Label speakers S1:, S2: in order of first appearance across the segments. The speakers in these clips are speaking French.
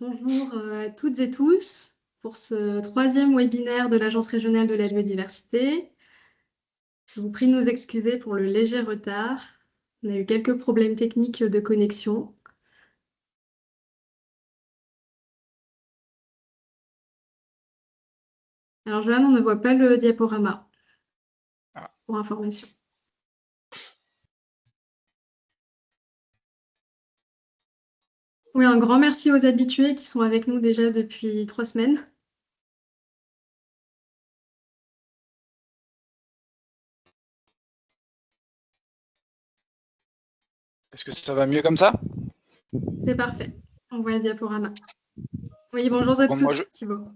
S1: Bonjour à toutes et tous pour ce troisième webinaire de l'Agence régionale de la biodiversité. Je vous prie de nous excuser pour le léger retard. On a eu quelques problèmes techniques de connexion. Alors Joanne, on ne voit pas le diaporama pour information. Oui, un grand merci aux habitués qui sont avec nous déjà depuis 3 semaines.
S2: Est-ce que ça va mieux comme ça?
S1: C'est parfait. On voit le diaporama. Oui, bonjour à
S2: Bon,
S1: toutes, Thibaut.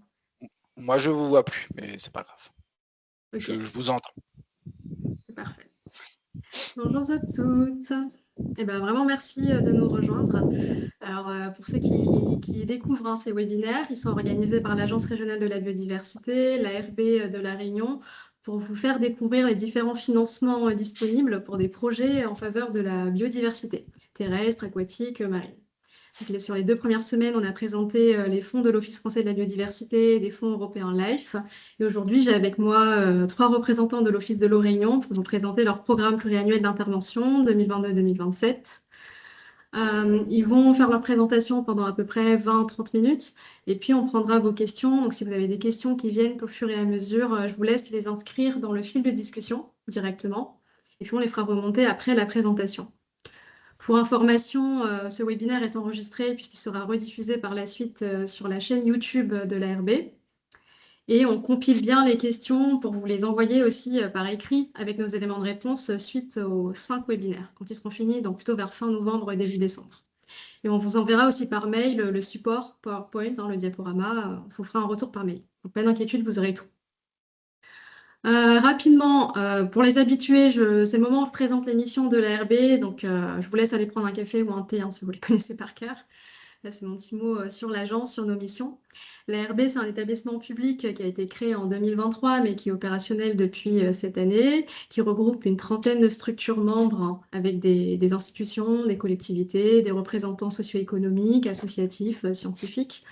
S2: moi, je vous vois plus, mais c'est pas grave.
S1: Ok,
S2: Je vous entends.
S1: c'est parfait. Bonjour à toutes. Eh ben, vraiment merci de nous rejoindre. Alors, pour ceux qui découvrent ces webinaires, ils sont organisés par l'Agence régionale de la biodiversité, l'ARB de La Réunion, pour vous faire découvrir les différents financements disponibles pour des projets en faveur de la biodiversité terrestre, aquatique, marine. Donc, sur les 2 premières semaines, on a présenté les fonds de l'Office français de la biodiversité et des fonds européens LIFE. Et aujourd'hui, j'ai avec moi 3 représentants de l'Office de l'eau Réunion pour vous présenter leur programme pluriannuel d'intervention 2022-2027. Ils vont faire leur présentation pendant à peu près 20-30 minutes et puis on prendra vos questions. Donc, si vous avez des questions qui viennent au fur et à mesure, je vous laisse les inscrire dans le fil de discussion directement et puis on les fera remonter après la présentation. Pour information, ce webinaire est enregistré puisqu'il sera rediffusé par la suite sur la chaîne YouTube de l'ARB. Et on compile bien les questions pour vous les envoyer aussi par écrit avec nos éléments de réponse suite aux 5 webinaires, quand ils seront finis, donc plutôt vers fin novembre, début décembre. Et on vous enverra aussi par mail le support PowerPoint, le diaporama. On vous fera un retour par mail. Donc, pas d'inquiétude, vous aurez tout. Rapidement, pour les habitués, c'est le moment où je présente les missions de l'ARB. Donc, je vous laisse aller prendre un café ou un thé si vous les connaissez par cœur. Là, c'est mon petit mot sur l'agence, sur nos missions. L'ARB, c'est un établissement public qui a été créé en 2023, mais qui est opérationnel depuis cette année, qui regroupe une trentaine de structures membres avec des institutions, des collectivités, des représentants socio-économiques, associatifs, scientifiques.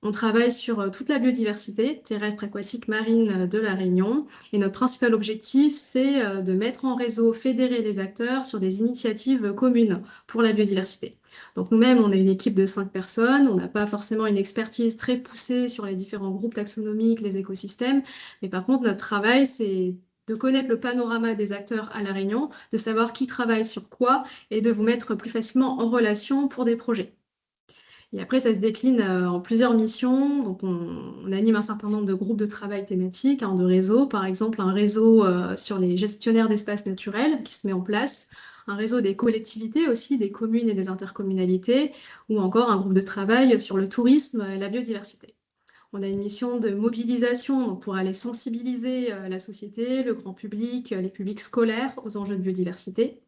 S1: On travaille sur toute la biodiversité terrestre, aquatique, marine de La Réunion. Et notre principal objectif, c'est de mettre en réseau, fédérer les acteurs sur des initiatives communes pour la biodiversité. Donc nous-mêmes, on est une équipe de 5 personnes. On n'a pas forcément une expertise très poussée sur les différents groupes taxonomiques, les écosystèmes. Mais par contre, notre travail, c'est de connaître le panorama des acteurs à La Réunion, de savoir qui travaille sur quoi et de vous mettre plus facilement en relation pour des projets. Et après, ça se décline en plusieurs missions. Donc, on anime un certain nombre de groupes de travail thématiques, de réseaux. Par exemple, un réseau sur les gestionnaires d'espaces naturels qui se met en place, un réseau des collectivités aussi, des communes et des intercommunalités, ou encore un groupe de travail sur le tourisme et la biodiversité. On a une mission de mobilisation donc pour aller sensibiliser la société, le grand public, les publics scolaires aux enjeux de biodiversité.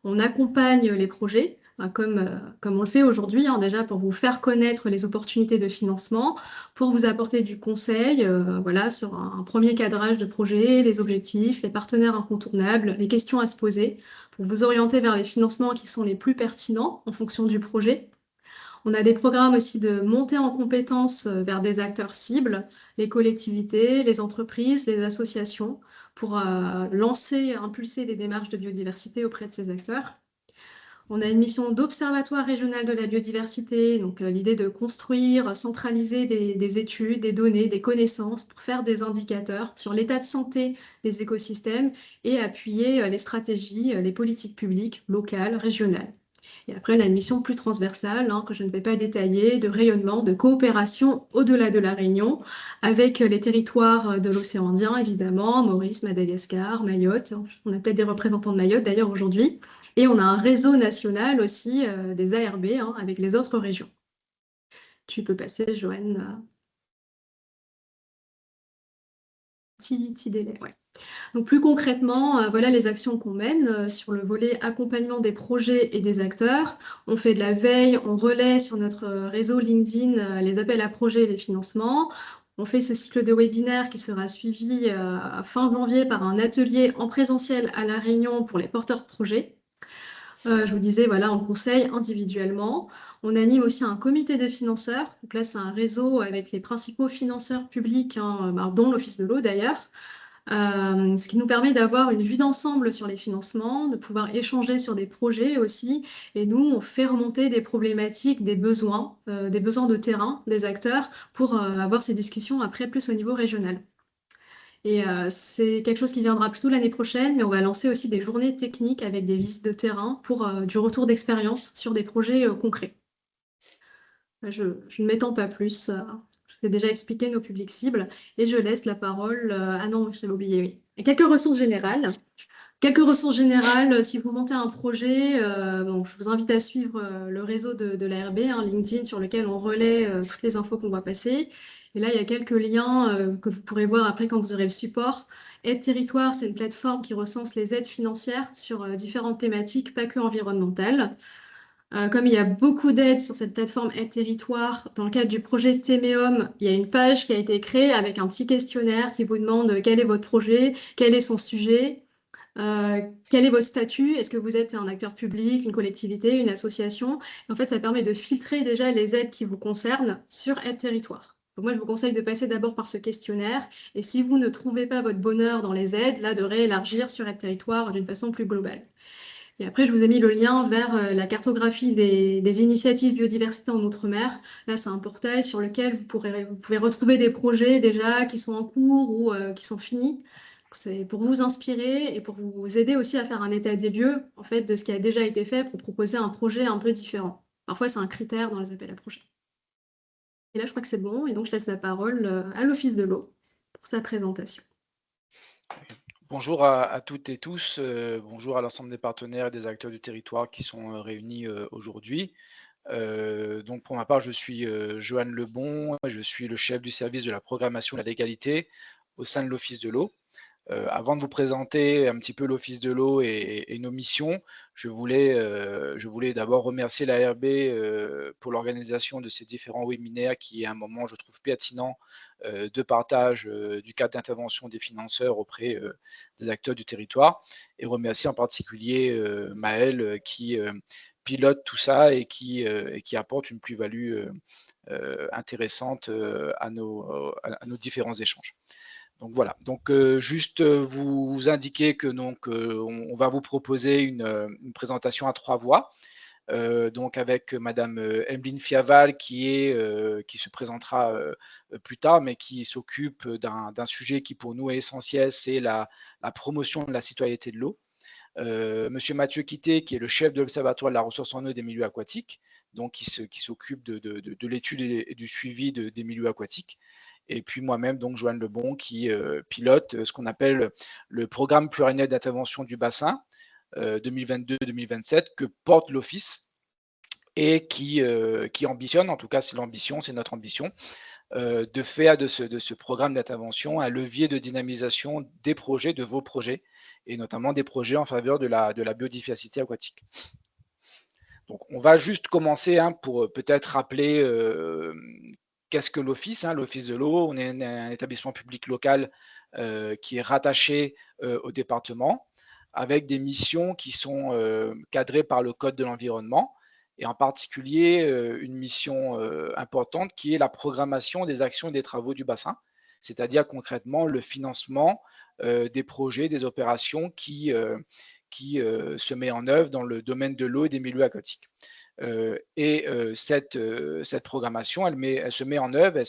S1: On accompagne les projets, comme on le fait aujourd'hui, déjà pour vous faire connaître les opportunités de financement, pour vous apporter du conseil voilà, sur un premier cadrage de projet, les objectifs, les partenaires incontournables, les questions à se poser, pour vous orienter vers les financements qui sont les plus pertinents en fonction du projet. On a des programmes aussi de montée en compétences vers des acteurs cibles, les collectivités, les entreprises, les associations, pour lancer, impulser des démarches de biodiversité auprès de ces acteurs. On a une mission d'observatoire régional de la biodiversité, donc l'idée de construire, centraliser des études, des données, des connaissances pour faire des indicateurs sur l'état de santé des écosystèmes et appuyer les stratégies, les politiques publiques locales, régionales. Et après, on a une mission plus transversale, que je ne vais pas détailler, de rayonnement, de coopération au-delà de la Réunion, avec les territoires de l'océan Indien, évidemment, Maurice, Madagascar, Mayotte. On a peut-être des représentants de Mayotte d'ailleurs aujourd'hui. Et on a un réseau national aussi des ARB avec les autres régions. Tu peux passer, Joanne. Petit délai, ouais. Donc plus concrètement, voilà les actions qu'on mène sur le volet accompagnement des projets et des acteurs. On fait de la veille, on relaie sur notre réseau LinkedIn les appels à projets et les financements. On fait ce cycle de webinaire qui sera suivi fin janvier par un atelier en présentiel à La Réunion pour les porteurs de projets. Je vous disais, voilà, on conseille individuellement. On anime aussi un comité des financeurs. Donc là, c'est un réseau avec les principaux financeurs publics, hein, dont l'Office de l'eau d'ailleurs. Ce qui nous permet d'avoir une vue d'ensemble sur les financements, de pouvoir échanger sur des projets aussi. Et nous, on fait remonter des problématiques, des besoins de terrain des acteurs pour avoir ces discussions après plus au niveau régional. Et c'est quelque chose qui viendra plutôt l'année prochaine, mais on va lancer aussi des journées techniques avec des visites de terrain pour du retour d'expérience sur des projets concrets. Je ne m'étends pas plus. Je vous ai déjà expliqué nos publics cibles et je laisse la parole. Ah non, j'avais oublié, oui. Et quelques ressources générales. Quelques ressources générales, si vous montez un projet, bon, je vous invite à suivre le réseau de l'ARB, hein, LinkedIn, sur lequel on relaie toutes les infos qu'on va passer. Et là, il y a quelques liens que vous pourrez voir après quand vous aurez le support. Aide Territoire, c'est une plateforme qui recense les aides financières sur différentes thématiques, pas que environnementales. Comme il y a beaucoup d'aides sur cette plateforme Aide Territoire, dans le cadre du projet Téméum, il y a une page qui a été créée avec un petit questionnaire qui vous demande quel est votre projet, quel est son sujet. Quel est votre statut? Est-ce que vous êtes un acteur public, une collectivité, une association? En fait, ça permet de filtrer déjà les aides qui vous concernent sur Aide Territoire. Donc moi, je vous conseille de passer d'abord par ce questionnaire. Et si vous ne trouvez pas votre bonheur dans les aides, là, de réélargir sur Aide Territoire d'une façon plus globale. Et après, je vous ai mis le lien vers la cartographie des initiatives biodiversité en Outre-mer. Là, c'est un portail sur lequel vous pouvez retrouver des projets déjà qui sont en cours ou qui sont finis. C'est pour vous inspirer et pour vous aider aussi à faire un état des lieux en fait, de ce qui a déjà été fait pour proposer un projet un peu différent. Parfois, c'est un critère dans les appels à projets. Et là, je crois que c'est bon, et donc je laisse la parole à l'Office de l'eau pour sa présentation.
S2: Bonjour à toutes et tous, bonjour à l'ensemble des partenaires et des acteurs du territoire qui sont réunis aujourd'hui. Donc pour ma part, je suis Johan Lebon, je suis le chef du service de la programmation et de la légalité au sein de l'Office de l'eau. Avant de vous présenter un petit peu l'Office de l'eau et nos missions, je voulais d'abord remercier l'ARB pour l'organisation de ces différents webinaires qui est un moment, je trouve, pertinent de partage du cadre d'intervention des financeurs auprès des acteurs du territoire, et remercier en particulier Maëlle qui pilote tout ça et qui apporte une plus-value intéressante à nos différents échanges. Donc voilà, donc juste vous indiquer que donc on va vous proposer une présentation à 3 voix, donc avec Madame Emeline Fiaval qui se présentera plus tard, mais qui s'occupe d'un sujet qui pour nous est essentiel, c'est la promotion de la citoyenneté de l'eau. Monsieur Mathieu Quitté, qui est le chef de l'Observatoire de la ressource en eau et des milieux aquatiques, donc qui s'occupe de l'étude et du suivi des milieux aquatiques. Et puis moi-même, donc Joanne Lebon, qui pilote ce qu'on appelle le programme pluriannuel d'intervention du bassin 2022-2027 que porte l'Office et qui ambitionne, en tout cas c'est l'ambition, c'est notre ambition, de faire de ce programme d'intervention un levier de dynamisation des projets, de vos projets, et notamment des projets en faveur de la biodiversité aquatique. Donc on va juste commencer pour peut-être rappeler qu'est-ce que l'Office, l'Office de l'eau. On est un établissement public local qui est rattaché au département, avec des missions qui sont cadrées par le Code de l'environnement, et en particulier une mission importante qui est la programmation des actions et des travaux du bassin, c'est-à-dire concrètement le financement des projets, des opérations qui se met en œuvre dans le domaine de l'eau et des milieux aquatiques. Cette programmation, elle se met en œuvre, elle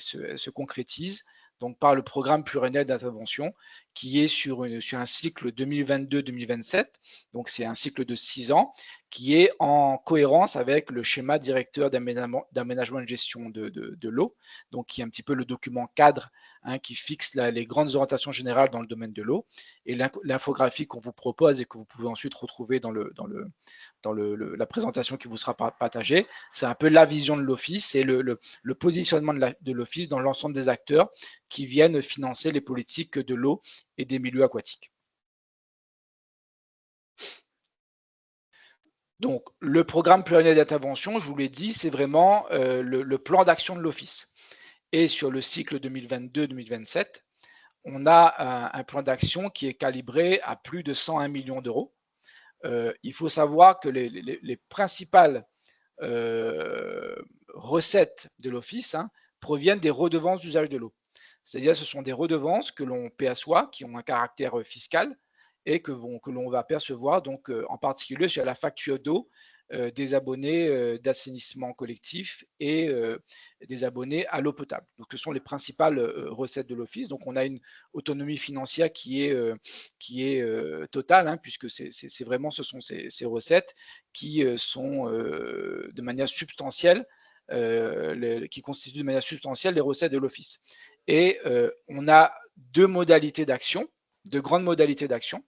S2: se concrétise donc par le programme pluriannuel d'intervention qui est sur un cycle 2022-2027, donc c'est un cycle de 6 ans qui est en cohérence avec le schéma directeur d'aménagement et de gestion de l'eau, donc qui est un petit peu le document cadre qui fixe les grandes orientations générales dans le domaine de l'eau, et l'infographie qu'on vous propose et que vous pouvez ensuite retrouver dans la présentation qui vous sera partagée, c'est un peu la vision de l'Office et le positionnement de l'Office dans l'ensemble des acteurs qui viennent financer les politiques de l'eau et des milieux aquatiques. Donc, le programme pluriannuel d'intervention, je vous l'ai dit, c'est vraiment le plan d'action de l'Office. Et sur le cycle 2022-2027, on a un plan d'action qui est calibré à plus de 101 millions d'euros. il faut savoir que les principales recettes de l'Office proviennent des redevances d'usage de l'eau. C'est-à-dire ce sont des redevances que l'on paie à soi, qui ont un caractère fiscal et que l'on va percevoir donc en particulier sur la facture d'eau des abonnés d'assainissement collectif et des abonnés à l'eau potable. Donc, ce sont les principales recettes de l'Office. Donc, on a une autonomie financière qui est totale, puisque c'est vraiment, ce sont ces recettes qui sont de manière substantielle, qui constituent de manière substantielle les recettes de l'Office. Et on a deux modalités d'action, deux grandes modalités d'action.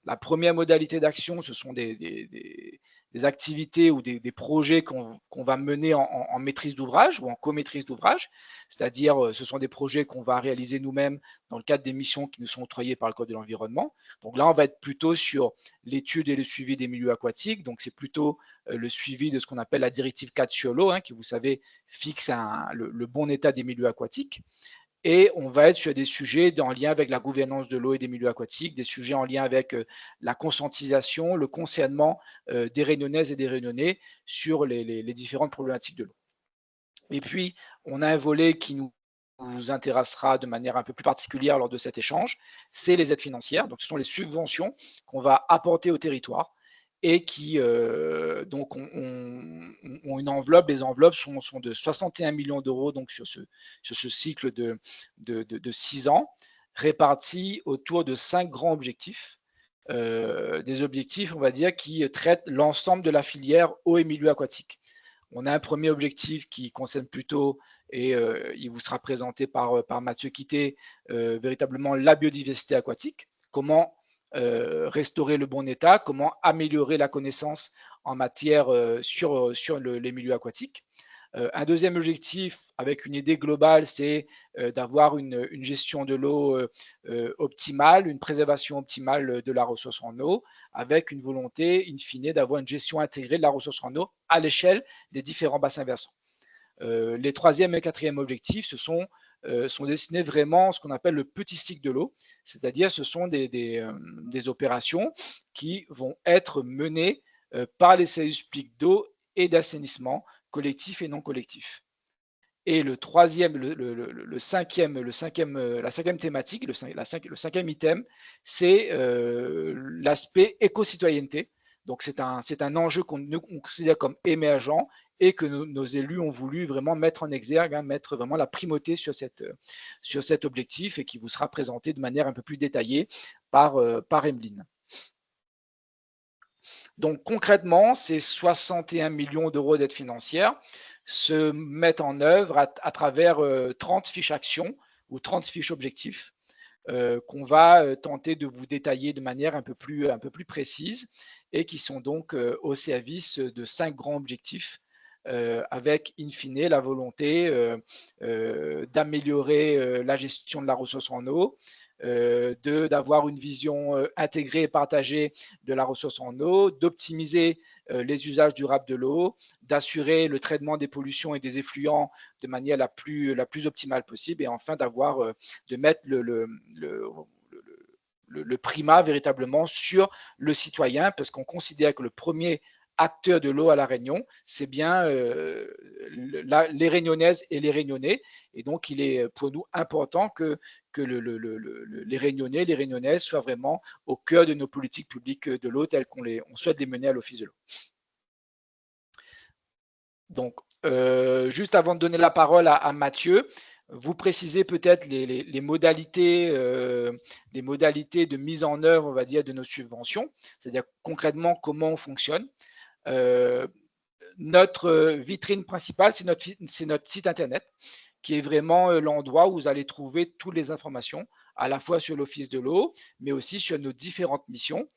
S2: La première modalité d'action, ce sont des activités ou des projets qu'on va mener en maîtrise d'ouvrage ou en co-maîtrise d'ouvrage, c'est-à-dire ce sont des projets qu'on va réaliser nous-mêmes dans le cadre des missions qui nous sont octroyées par le Code de l'environnement. Donc là, on va être plutôt sur l'étude et le suivi des milieux aquatiques, donc c'est plutôt le suivi de ce qu'on appelle la directive 4 sur l'eau, qui, vous savez, fixe le bon état des milieux aquatiques. Et on va être sur des sujets en lien avec la gouvernance de l'eau et des milieux aquatiques, des sujets en lien avec la conscientisation, le concernement des Réunionnaises et des Réunionnais sur les différentes problématiques de l'eau. Et puis, on a un volet qui nous intéressera de manière un peu plus particulière lors de cet échange, c'est les aides financières. Donc, ce sont les subventions qu'on va apporter au territoire et qui donc ont une enveloppe. Les enveloppes sont de 61 millions d'euros donc sur ce cycle de 6 ans, répartis autour de 5 grands objectifs. Des objectifs, on va dire, qui traitent l'ensemble de la filière eau et milieu aquatique. On a un premier objectif qui concerne plutôt, et il vous sera présenté par Mathieu Quitté, véritablement la biodiversité aquatique. Comment restaurer le bon état, comment améliorer la connaissance en matière sur les milieux aquatiques. Un deuxième objectif, avec une idée globale, c'est d'avoir une gestion de l'eau optimale, une préservation optimale de la ressource en eau, avec une volonté, in fine, d'avoir une gestion intégrée de la ressource en eau à l'échelle des différents bassins versants. Les troisième et quatrième objectifs, sont destinés vraiment à ce qu'on appelle le petit cycle de l'eau, c'est-à-dire ce sont des opérations qui vont être menées par les services publics d'eau et d'assainissement, collectif et non collectif. Et le troisième, la cinquième thématique, le cinquième item, c'est l'aspect éco-citoyenneté. Donc c'est un enjeu qu'on considère comme émergent et que nos élus ont voulu vraiment mettre en exergue, mettre vraiment la primauté sur cet objectif et qui vous sera présenté de manière un peu plus détaillée par Emeline. Donc concrètement, ces 61 millions d'euros d'aide financière se mettent en œuvre à travers 30 fiches actions ou 30 fiches objectifs qu'on va tenter de vous détailler de manière un peu plus précise et qui sont donc au service de 5 grands objectifs avec in fine la volonté d'améliorer la gestion de la ressource en eau, d'avoir une vision intégrée et partagée de la ressource en eau, d'optimiser les usages durables de l'eau, d'assurer le traitement des pollutions et des effluents de manière la plus optimale possible et enfin de mettre le primat véritablement sur le citoyen parce qu'on considère que le premier acteur de l'eau à La Réunion, c'est bien les Réunionnaises et les Réunionnais. Et donc, il est pour nous important que les Réunionnais, les Réunionnaises soient vraiment au cœur de nos politiques publiques de l'eau telles qu'on souhaite les mener à l'Office de l'eau. Donc, juste avant de donner la parole à Mathieu, vous précisez peut-être les modalités de mise en œuvre, on va dire, de nos subventions, c'est-à-dire concrètement comment on fonctionne. Notre vitrine principale, c'est notre site internet, qui est vraiment l'endroit où vous allez trouver toutes les informations, à la fois sur l'Office de l'eau, mais aussi sur nos différentes missions,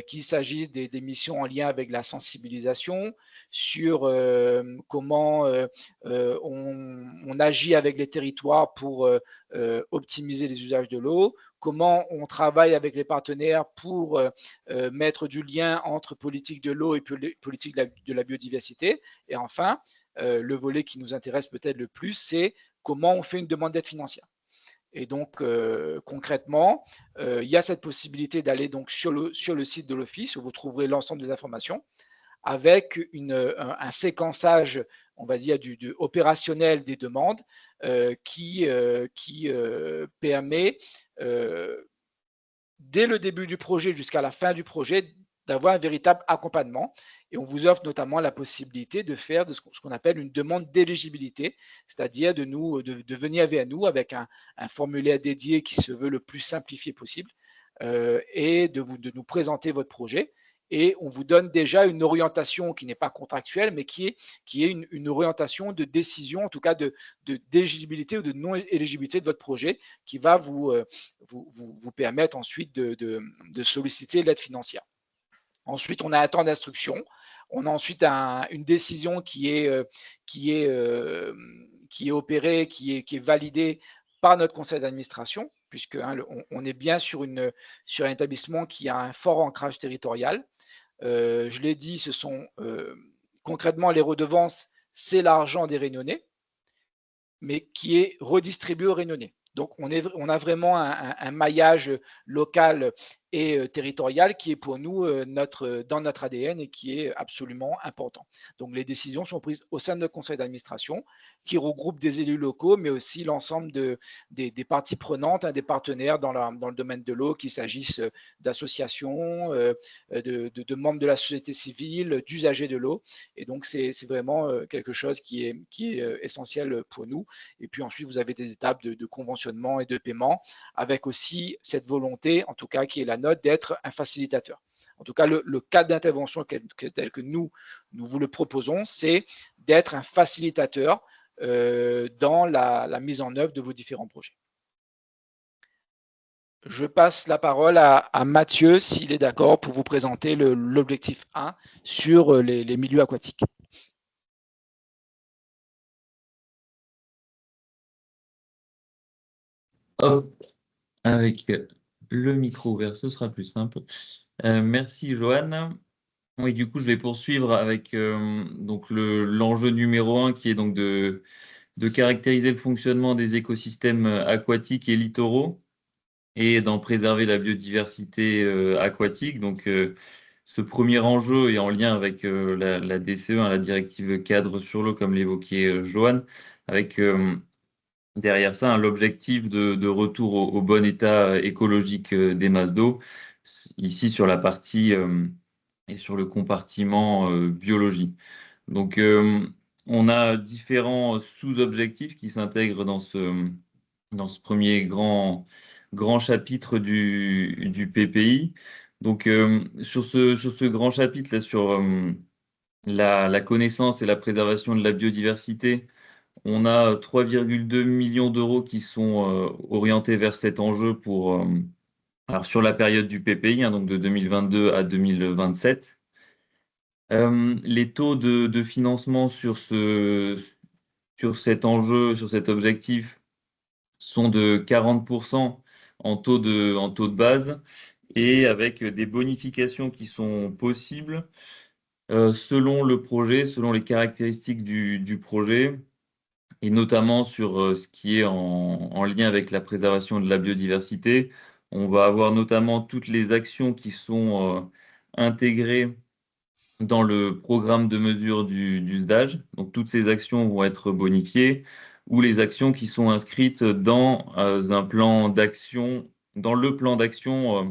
S2: qu'il s'agisse des missions en lien avec la sensibilisation, sur comment on agit avec les territoires pour optimiser les usages de l'eau, comment on travaille avec les partenaires pour mettre du lien entre politique de l'eau et politique de la biodiversité. Et enfin, le volet qui nous intéresse peut-être le plus, c'est comment on fait une demande d'aide financière. Et donc, concrètement, il y a cette possibilité d'aller donc sur le site de l'Office où vous trouverez l'ensemble des informations avec un séquençage, on va dire, opérationnel des demandes qui permet, dès le début du projet jusqu'à la fin du projet, d'avoir un véritable accompagnement. Et on vous offre notamment la possibilité de faire ce qu'on appelle une demande d'éligibilité, c'est-à-dire de venir vers nous avec un formulaire dédié qui se veut le plus simplifié possible et de nous présenter votre projet. Et on vous donne déjà une orientation qui n'est pas contractuelle, mais qui est une orientation de décision, en tout cas d'éligibilité ou de non-éligibilité de votre projet, qui va vous permettre ensuite de solliciter l'aide financière. Ensuite, on a un temps d'instruction. On a ensuite une décision qui est opérée, qui est validée par notre conseil d'administration, puisque on est bien sur un établissement qui a un fort ancrage territorial. Je l'ai dit, ce sont concrètement les redevances, c'est l'argent des Réunionnais, mais qui est redistribué aux Réunionnais. Donc, on a vraiment un maillage local et territorial qui est pour nous dans notre ADN et qui est absolument important. Donc, les décisions sont prises au sein de notre conseil d'administration qui regroupe des élus locaux, mais aussi l'ensemble des parties prenantes, des partenaires dans le domaine de l'eau, qu'il s'agisse d'associations, de membres de la société civile, d'usagers de l'eau. Et donc, c'est vraiment quelque chose qui est essentiel pour nous. Et puis ensuite, vous avez des étapes de conventionnement et de paiement, avec aussi cette volonté, en tout cas, qui est la nôtre, d'être un facilitateur. En tout cas, le cadre d'intervention tel que nous vous le proposons, c'est d'être un facilitateur dans la mise en œuvre de vos différents projets. Je passe la parole à Mathieu, s'il est d'accord, pour vous présenter l'objectif 1 sur les milieux aquatiques.
S3: Hop, avec le micro ouvert, ce sera plus simple. Merci Johan. Oui, du coup, je vais poursuivre avec donc l'enjeu numéro 1 qui est donc de caractériser le fonctionnement des écosystèmes aquatiques et littoraux et d'en préserver la biodiversité aquatique. Donc, ce premier enjeu est en lien avec la DCE, la directive cadre sur l'eau, comme l'évoquait Johan, avec derrière ça l'objectif de retour au bon état écologique des masses d'eau, ici sur la partie et sur le compartiment biologie. Donc, on a différents sous-objectifs qui s'intègrent dans ce premier grand chapitre du PPI. Donc, sur ce grand chapitre, là, sur la connaissance et la préservation de la biodiversité, on a 3,2 millions d'euros qui sont orientés vers cet enjeu alors sur la période du PPI, donc de 2022 à 2027. Les taux de financement sur cet enjeu, sur cet objectif, sont de 40% en taux de base et avec des bonifications qui sont possibles selon le projet, selon les caractéristiques du projet et notamment sur ce qui est en lien avec la préservation de la biodiversité. On va avoir notamment toutes les actions qui sont intégrées dans le programme de mesure du SDAGE. Donc, toutes ces actions vont être bonifiées ou les actions qui sont inscrites dans un plan d'action, dans le plan d'action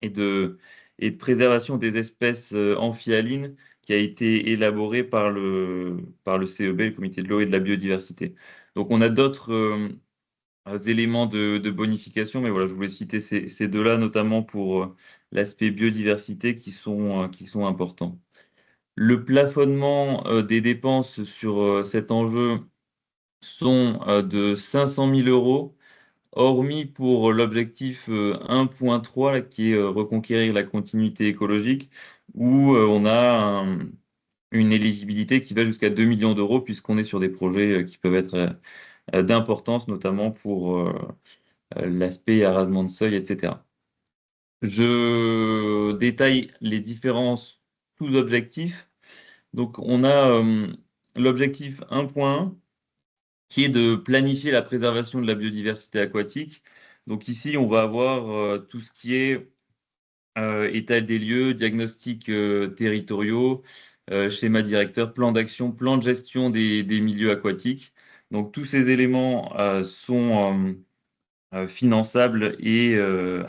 S3: et de préservation des espèces amphihalines qui a été élaboré par le CEB, le Comité de l'eau et de la biodiversité. Donc, on a d'autres éléments de bonification, mais voilà, je voulais citer ces deux-là, notamment pour l'aspect biodiversité qui sont importants. Le plafonnement des dépenses sur cet enjeu sont de 500 000 euros, hormis pour l'objectif 1.3 là, qui est reconquérir la continuité écologique, où on a une éligibilité qui va jusqu'à 2 millions d'euros, puisqu'on est sur des projets qui peuvent être d'importance, notamment pour l'aspect arasement de seuil, etc. Je détaille les différents sous-objectifs. Donc, on a l'objectif 1.1 qui est de planifier la préservation de la biodiversité aquatique. Donc ici, on va avoir tout ce qui est état des lieux, diagnostics territoriaux, schéma directeur, plan d'action, plan de gestion des milieux aquatiques. Donc tous ces éléments sont finançables et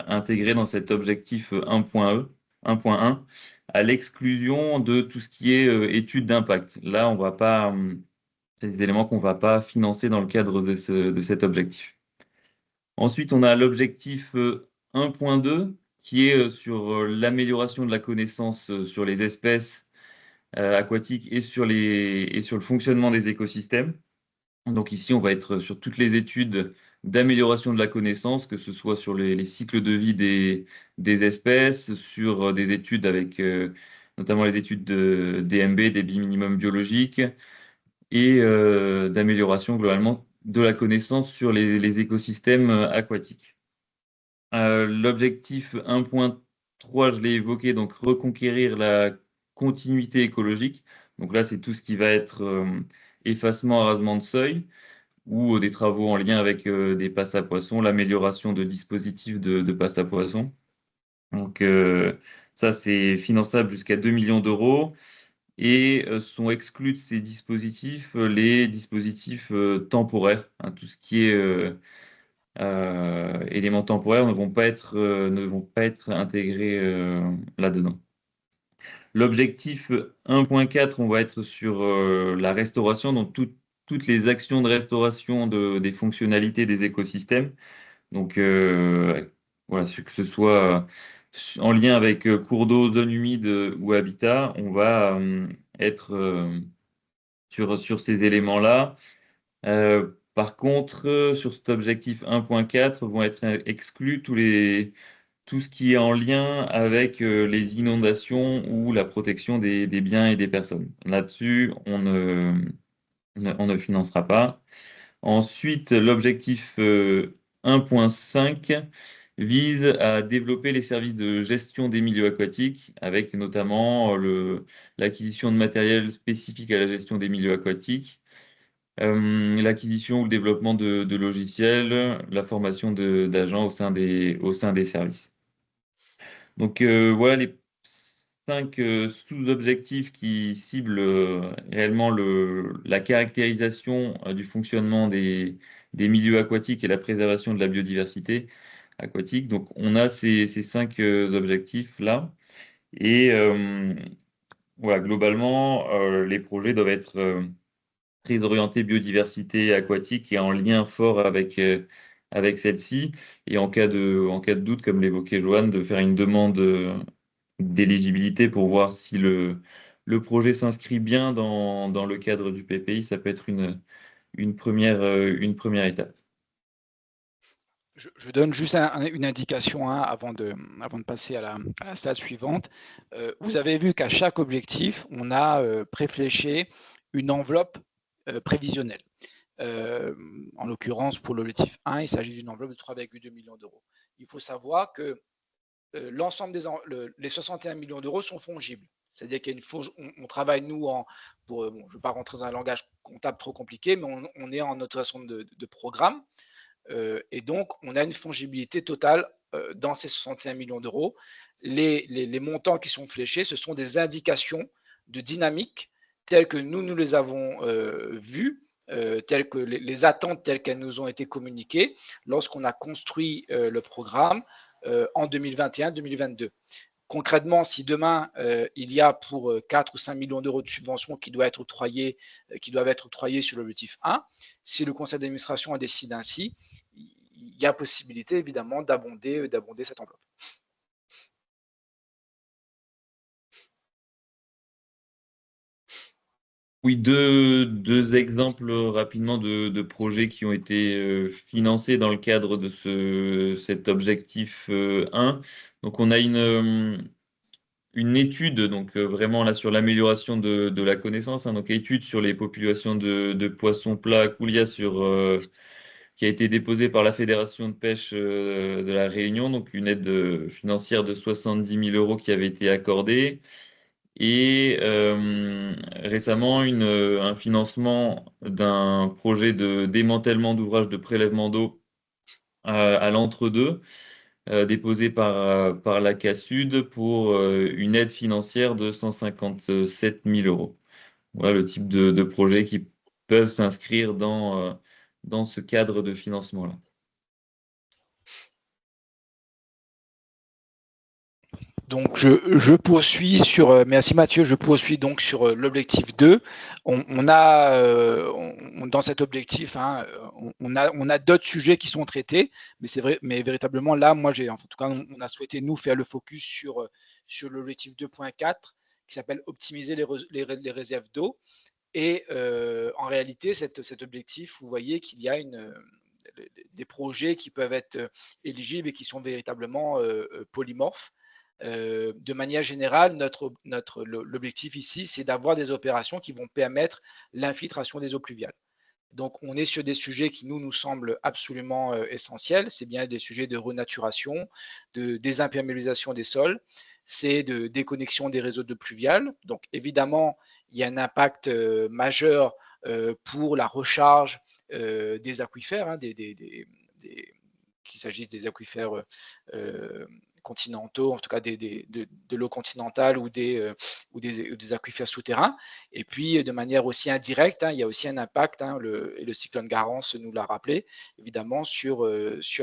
S3: intégrés dans cet objectif 1.1, à l'exclusion de tout ce qui est études d'impact. Là, on va pas, c'est des éléments qu'on ne va pas financer dans le cadre de cet objectif. Ensuite, on a l'objectif 1.2 qui est sur l'amélioration de la connaissance sur les espèces aquatiques et sur le fonctionnement des écosystèmes. Donc ici, on va être sur toutes les études d'amélioration de la connaissance, que ce soit sur les cycles de vie des espèces, sur des études avec notamment les études de DMB, débit minimum biologique, et d'amélioration globalement de la connaissance sur les écosystèmes aquatiques. L'objectif 1.3, je l'ai évoqué, donc reconquérir la continuité écologique. Donc là, c'est tout ce qui va être effacement, arasement de seuil ou des travaux en lien avec des passes à poissons, l'amélioration de dispositifs de passes à poissons. Donc ça, c'est finançable jusqu'à 2 millions d'euros et sont exclus de ces dispositifs les dispositifs temporaires, hein, tout ce qui est éléments temporaires ne vont pas être intégrés là-dedans. L'objectif 1.4, on va être sur la restauration, donc toutes les actions de restauration des fonctionnalités des écosystèmes. Donc voilà, que ce soit en lien avec cours d'eau, zones humides ou habitat, on va être sur ces éléments-là. Par contre, sur cet objectif 1.4, vont être exclus tout ce qui est en lien avec les inondations ou la protection des biens et des personnes. Là-dessus, on ne financera pas. Ensuite, l'objectif 1.5 vise à développer les services de gestion des milieux aquatiques, avec notamment l'acquisition de matériel spécifique à la gestion des milieux aquatiques, l'acquisition ou le développement de logiciels, la formation d'agents au sein des services. Donc voilà les 5 sous-objectifs qui ciblent réellement la caractérisation du fonctionnement des milieux aquatiques et la préservation de la biodiversité aquatique. Donc on a ces 5 objectifs-là. Et voilà, globalement, les projets doivent être très orientés biodiversité aquatique et en lien fort avec celle-ci. Et en cas de doute, comme l'évoquait Joanne, de faire une demande d'éligibilité pour voir si le projet s'inscrit bien dans le cadre du PPI. Ça peut être une première étape.
S2: Je donne juste une indication avant de passer à la slide suivante. Vous avez vu qu'à chaque objectif, on a préfléché une enveloppe prévisionnelle. En l'occurrence, pour l'objectif 1, il s'agit d'une enveloppe de 3,2 millions d'euros. Il faut savoir que l'ensemble les 61 millions d'euros sont fongibles. C'est-à-dire qu'on travaille, nous, je ne vais pas rentrer dans un langage comptable trop compliqué, mais on est en autorisation de programme. Et donc, on a une fongibilité totale dans ces 61 millions d'euros. Les montants qui sont fléchés, ce sont des indications de dynamique telles que nous les avons vues, telles que les attentes telles qu'elles nous ont été communiquées lorsqu'on a construit le programme en 2021-2022. Concrètement, si demain, il y a pour 4 ou 5 millions d'euros de subventions qui doivent être octroyées sur l'objectif 1, si le conseil d'administration en décide ainsi, il y a possibilité évidemment d'abonder cette enveloppe.
S3: Oui, deux exemples rapidement de projets qui ont été financés dans le cadre de cet objectif 1. Donc, on a une étude, donc vraiment là sur l'amélioration de la connaissance, hein, donc étude sur les populations de poissons plats à Coulia qui a été déposée par la Fédération de pêche de la Réunion, donc une aide financière de 70 000 euros qui avait été accordée. et récemment un financement d'un projet de démantèlement d'ouvrages de prélèvement d'eau à l'entre-deux, déposé par la CASUD pour une aide financière de 157 000 euros. Voilà le type de projets qui peuvent s'inscrire dans ce cadre de financement-là.
S2: Donc, je poursuis sur, merci Mathieu, je poursuis donc sur l'objectif 2. Dans cet objectif, hein, on a d'autres sujets qui sont traités, mais c'est vrai, mais véritablement là, moi, en tout cas, on a souhaité nous faire le focus sur l'objectif 2.4 qui s'appelle optimiser les réserves d'eau. Et en réalité, cet objectif, vous voyez qu'il y a des projets qui peuvent être éligibles et qui sont véritablement polymorphes. De manière générale, l'objectif ici, c'est d'avoir des opérations qui vont permettre l'infiltration des eaux pluviales. Donc, on est sur des sujets qui nous semblent absolument essentiels. C'est bien des sujets de renaturation, de désimperméabilisation des sols, c'est de déconnexion des réseaux de pluviales. Donc, évidemment, il y a un impact majeur pour la recharge des aquifères, hein, qu'il s'agisse des aquifères continentaux, en tout cas de l'eau continentale ou des aquifères souterrains. Et puis, de manière aussi indirecte, hein, il y a aussi un impact, hein, et le cyclone Garance nous l'a rappelé, évidemment, sur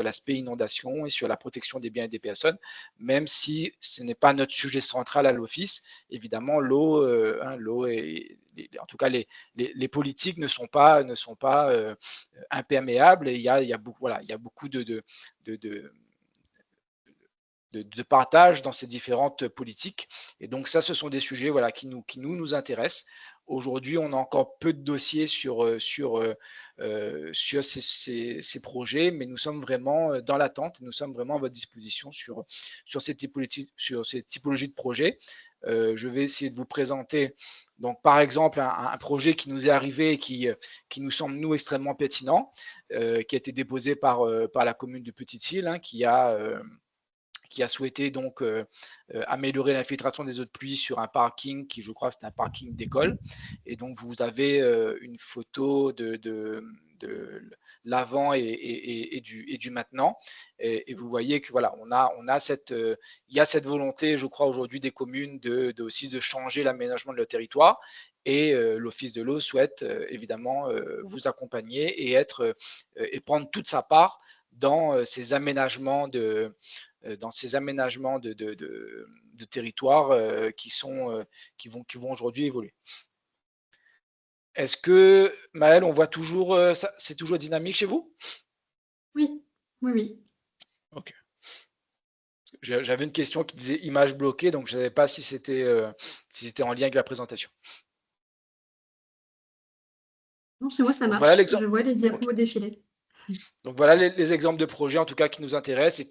S2: l'aspect inondation et sur la protection des biens et des personnes, même si ce n'est pas notre sujet central à l'Office. Évidemment, l'eau, en tout cas, les politiques ne sont pas imperméables, et il y a beaucoup de partage dans ces différentes politiques. Et donc ça, ce sont des sujets qui nous intéressent. Aujourd'hui, on a encore peu de dossiers sur ces projets, mais nous sommes vraiment dans l'attente, nous sommes vraiment à votre disposition sur ces typologies de projets. Je vais essayer de vous présenter, donc, par exemple, un projet qui nous est arrivé et qui nous semble, nous, extrêmement pertinent, qui a été déposé par la commune de Petite-Île, hein, qui a souhaité donc améliorer l'infiltration des eaux de pluie sur un parking qui, je crois, c'est un parking d'école. Et donc, vous avez une photo de l'avant et du maintenant. Et vous voyez que voilà, il y a cette volonté, je crois, aujourd'hui des communes aussi de changer l'aménagement de leur territoire. Et l'Office de l'eau souhaite évidemment vous accompagner et prendre toute sa part dans ces aménagements de territoire qui vont aujourd'hui évoluer. Est-ce que, Maëlle, on voit toujours, c'est toujours dynamique chez vous?
S1: Oui, oui, oui.
S2: Ok. J'avais une question qui disait image bloquée, donc je ne savais pas si c'était en lien avec la présentation.
S1: Non, chez moi, ça
S2: Donc,
S1: marche.
S2: voilà l'exemple.
S1: Je vois les diapos défiler.
S2: Donc voilà les exemples de projets en tout cas qui nous intéressent et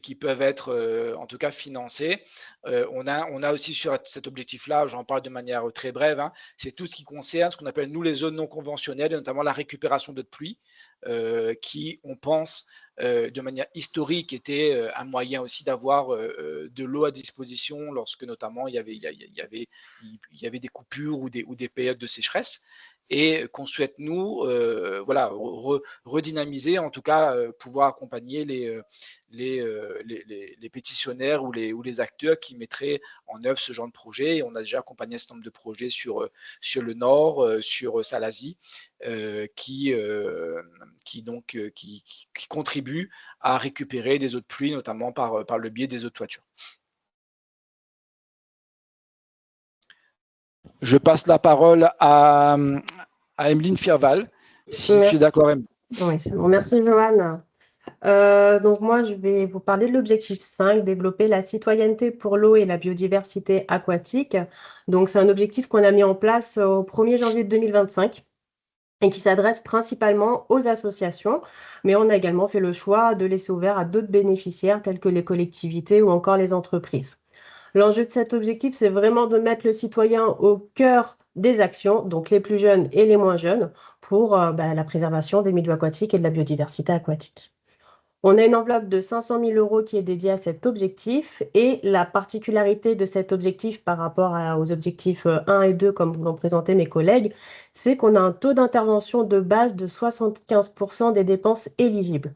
S2: qui peuvent être en tout cas financés. On a aussi sur cet objectif-là, j'en parle de manière très brève, hein, c'est tout ce qui concerne ce qu'on appelle nous les zones non conventionnelles, et notamment la récupération d'eau de pluie, qui, on pense, de manière historique, était un moyen aussi d'avoir de l'eau à disposition lorsque notamment il y avait des coupures ou des périodes de sécheresse. Et qu'on souhaite, nous, redynamiser, en tout cas, pouvoir accompagner les pétitionnaires ou les acteurs qui mettraient en œuvre ce genre de projet. Et on a déjà accompagné un certain nombre de projets sur le Nord, sur Salazie, qui contribuent à récupérer des eaux de pluie, notamment par le biais des eaux de toiture. Je passe la parole à Emeline Firval, si tu es d'accord, Emeline.
S4: Oui, c'est bon. Merci, Johan. Donc, moi, je vais vous parler de l'objectif 5, développer la citoyenneté pour l'eau et la biodiversité aquatique. Donc, c'est un objectif qu'on a mis en place au 1er janvier 2025 et qui s'adresse principalement aux associations, mais on a également fait le choix de laisser ouvert à d'autres bénéficiaires tels que les collectivités ou encore les entreprises. L'enjeu de cet objectif, c'est vraiment de mettre le citoyen au cœur des actions, donc les plus jeunes et les moins jeunes, pour la préservation des milieux aquatiques et de la biodiversité aquatique. On a une enveloppe de 500 000 € qui est dédiée à cet objectif et la particularité de cet objectif par rapport aux objectifs 1 et 2, comme vous l'ont présenté mes collègues, c'est qu'on a un taux d'intervention de base de 75% des dépenses éligibles.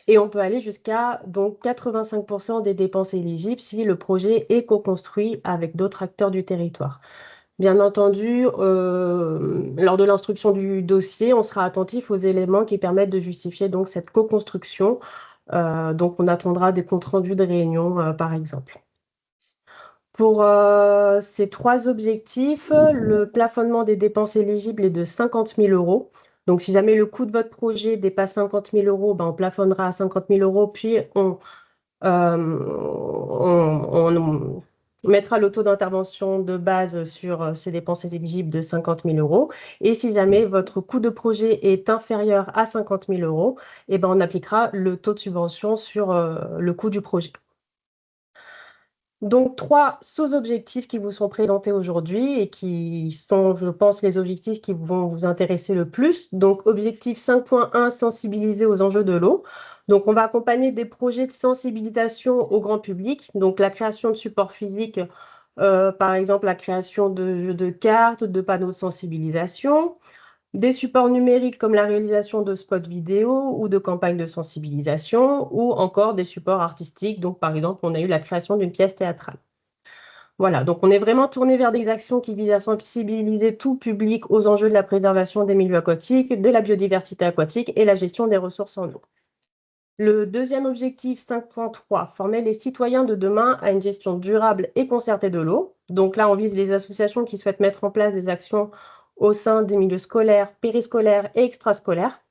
S4: Et on peut aller jusqu'à donc 85% des dépenses éligibles si le projet est co-construit avec d'autres acteurs du territoire. Bien entendu, lors de l'instruction du dossier, on sera attentif aux éléments qui permettent de justifier donc cette co-construction. Donc, on attendra des comptes rendus de réunion, par exemple. Pour ces 3 objectifs, le plafonnement des dépenses éligibles est de 50 000 €. Donc, si jamais le coût de votre projet dépasse 50 000 €, ben, on plafonnera à 50 000 €, puis on mettra le taux d'intervention de base sur ces dépenses éligibles de 50 000 €. Et si jamais votre coût de projet est inférieur à 50 000 €, eh ben, on appliquera le taux de subvention sur le coût du projet. Donc, 3 sous-objectifs qui vous sont présentés aujourd'hui et qui sont, je pense, les objectifs qui vont vous intéresser le plus. Donc, objectif 5.1, sensibiliser aux enjeux de l'eau. Donc, on va accompagner des projets de sensibilisation au grand public. Donc, la création de supports physiques, par exemple, la création de jeux de cartes, de panneaux de sensibilisation. Des supports numériques comme la réalisation de spots vidéo ou de campagnes de sensibilisation, ou encore des supports artistiques. Donc, par exemple, on a eu la création d'une pièce théâtrale. Voilà, donc on est vraiment tourné vers des actions qui visent à sensibiliser tout public aux enjeux de la préservation des milieux aquatiques, de la biodiversité aquatique et la gestion des ressources en eau. Le deuxième objectif 5.3, former les citoyens de demain à une gestion durable et concertée de l'eau. Donc là, on vise les associations qui souhaitent mettre en place des actions au sein des milieux scolaires, périscolaires et extrascolaires.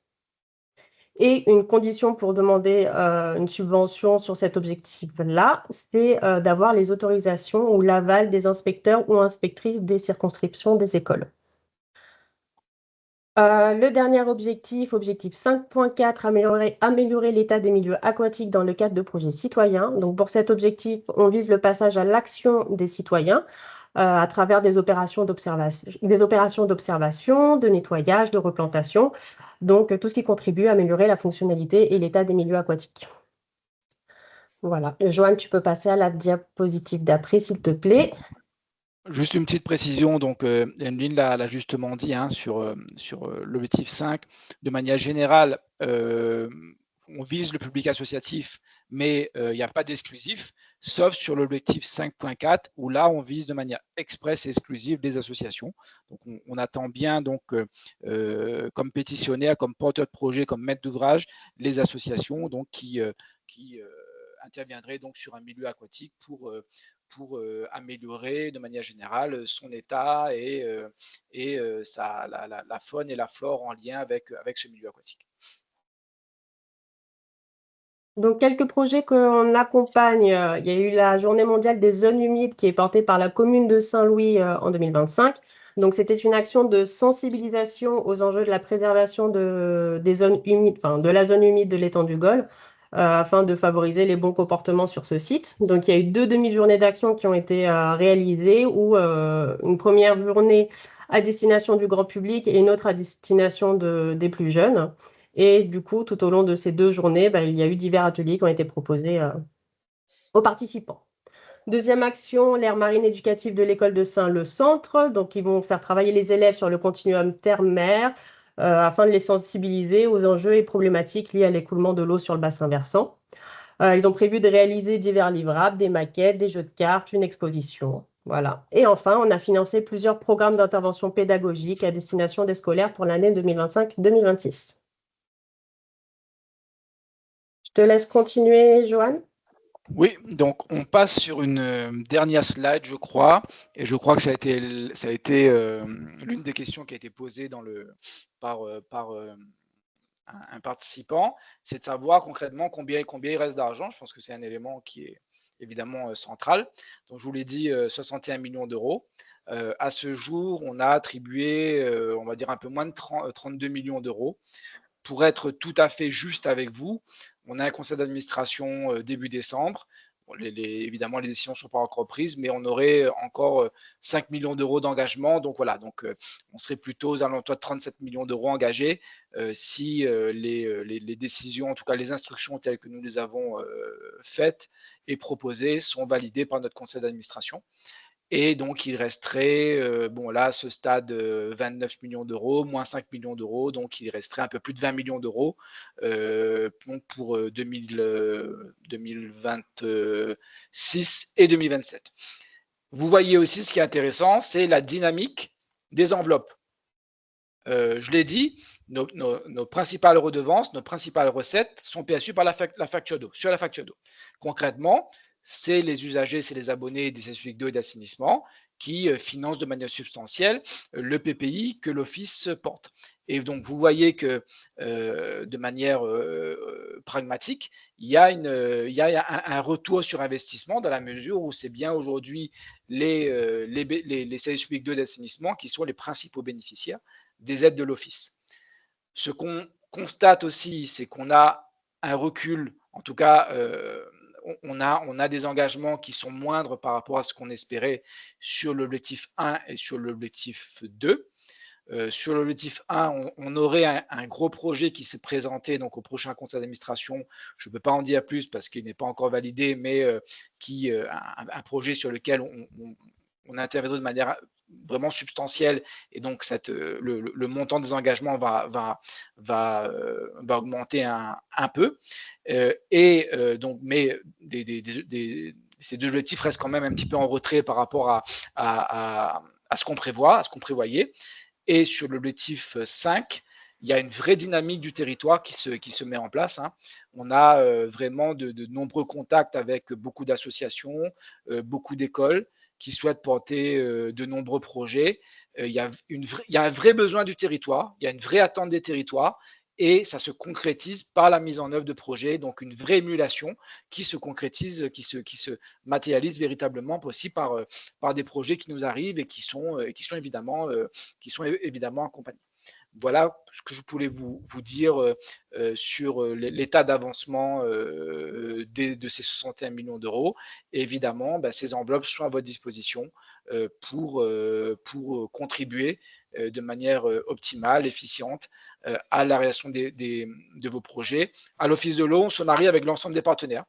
S4: Et une condition pour demander une subvention sur cet objectif-là, c'est d'avoir les autorisations ou l'aval des inspecteurs ou inspectrices des circonscriptions des écoles. Le dernier objectif 5.4, améliorer l'état des milieux aquatiques dans le cadre de projets citoyens. Donc, pour cet objectif, on vise le passage à l'action des citoyens à travers des opérations d'observation, de nettoyage, de replantation. Donc, tout ce qui contribue à améliorer la fonctionnalité et l'état des milieux aquatiques. Voilà. Joanne, tu peux passer à la diapositive d'après, s'il te plaît.
S2: Juste une petite précision, donc Emeline l'a justement dit hein, sur l'objectif 5. De manière générale, on vise le public associatif, mais il n'y a pas d'exclusif, sauf sur l'objectif 5.4, où là, on vise de manière expresse et exclusive les associations. Donc, on attend bien, donc, comme pétitionnaire, comme porteur de projet, comme maître d'ouvrage, les associations donc, qui interviendraient donc, sur un milieu aquatique pour améliorer de manière générale son état et la faune et la flore en lien avec ce milieu aquatique.
S4: Donc, quelques projets qu'on accompagne. Il y a eu la Journée mondiale des zones humides qui est portée par la commune de Saint-Louis en 2025. Donc, c'était une action de sensibilisation aux enjeux de la préservation des zones humides, enfin, de la zone humide de l'étang du Golfe, afin de favoriser les bons comportements sur ce site. Donc, il y a eu 2 demi-journées d'action qui ont été réalisées, où une première journée à destination du grand public et une autre à destination des plus jeunes. Et du coup, tout au long de ces 2 journées, il y a eu divers ateliers qui ont été proposés aux participants. Deuxième action, l'aire marine éducative de l'école de Saint-Le-Centre. Donc, ils vont faire travailler les élèves sur le continuum terre-mer afin de les sensibiliser aux enjeux et problématiques liés à l'écoulement de l'eau sur le bassin versant. Ils ont prévu de réaliser divers livrables, des maquettes, des jeux de cartes, une exposition. Voilà. Et enfin, on a financé plusieurs programmes d'intervention pédagogique à destination des scolaires pour l'année 2025-2026. Je te laisse continuer, Joanne.
S2: Oui, donc on passe sur une dernière slide, je crois, et je crois que ça a été l'une des questions qui a été posée par un participant, c'est de savoir concrètement combien il reste d'argent. Je pense que c'est un élément qui est évidemment central. Donc je vous l'ai dit, 61 millions d'euros. À ce jour, on a attribué, on va dire un peu moins de 32 millions d'euros. Pour être tout à fait juste avec vous, on a un conseil d'administration début décembre. évidemment, les décisions ne sont pas encore prises, mais on aurait encore 5 millions d'euros d'engagement. Donc voilà, on serait plutôt aux alentours de 37 millions d'euros engagés si les décisions, en tout cas les instructions telles que nous les avons faites et proposées, sont validées par notre conseil d'administration. Et donc, il resterait, là, à ce stade, 29 millions d'euros, moins 5 millions d'euros. Donc, il resterait un peu plus de 20 millions d'euros pour 2026 et 2027. Vous voyez aussi, ce qui est intéressant, c'est la dynamique des enveloppes. Je l'ai dit, nos principales redevances, nos principales recettes sont perçues par la facture d'eau, sur la facture d'eau. Concrètement, c'est les usagers, c'est les abonnés des services publics d'eau et d'assainissement qui financent de manière substantielle le PPI que l'Office porte. Et donc, vous voyez que de manière pragmatique, il y a un retour sur investissement dans la mesure où c'est bien aujourd'hui les services publics d'eau et d'assainissement qui sont les principaux bénéficiaires des aides de l'Office. Ce qu'on constate aussi, c'est qu'on a un recul, en tout cas, on a des engagements qui sont moindres par rapport à ce qu'on espérait sur l'objectif 1 et sur l'objectif 2. Sur l'objectif 1, on aurait un gros projet qui s'est présenté donc, au prochain conseil d'administration. Je ne peux pas en dire plus parce qu'il n'est pas encore validé, mais un projet sur lequel on interviendrait de manière vraiment substantielle, et donc le montant des engagements va augmenter un peu. Mais ces deux objectifs restent quand même un petit peu en retrait par rapport à ce qu'on prévoit, à ce qu'on prévoyait. Et sur l'objectif 5, il y a une vraie dynamique du territoire qui se met en place. On a vraiment de nombreux contacts avec beaucoup d'associations, beaucoup d'écoles qui souhaitent porter de nombreux projets. Il y a un vrai besoin du territoire, il y a une vraie attente des territoires, et ça se concrétise par la mise en œuvre de projets, donc une vraie émulation qui se concrétise, qui se matérialise véritablement aussi par des projets qui nous arrivent et qui sont évidemment accompagnés. Voilà ce que je voulais vous dire sur l'état d'avancement de ces 61 millions d'euros. Et évidemment, ces enveloppes sont à votre disposition pour contribuer de manière optimale, efficiente à la réalisation de vos projets. À l'Office de l'eau, on se marie avec l'ensemble des partenaires.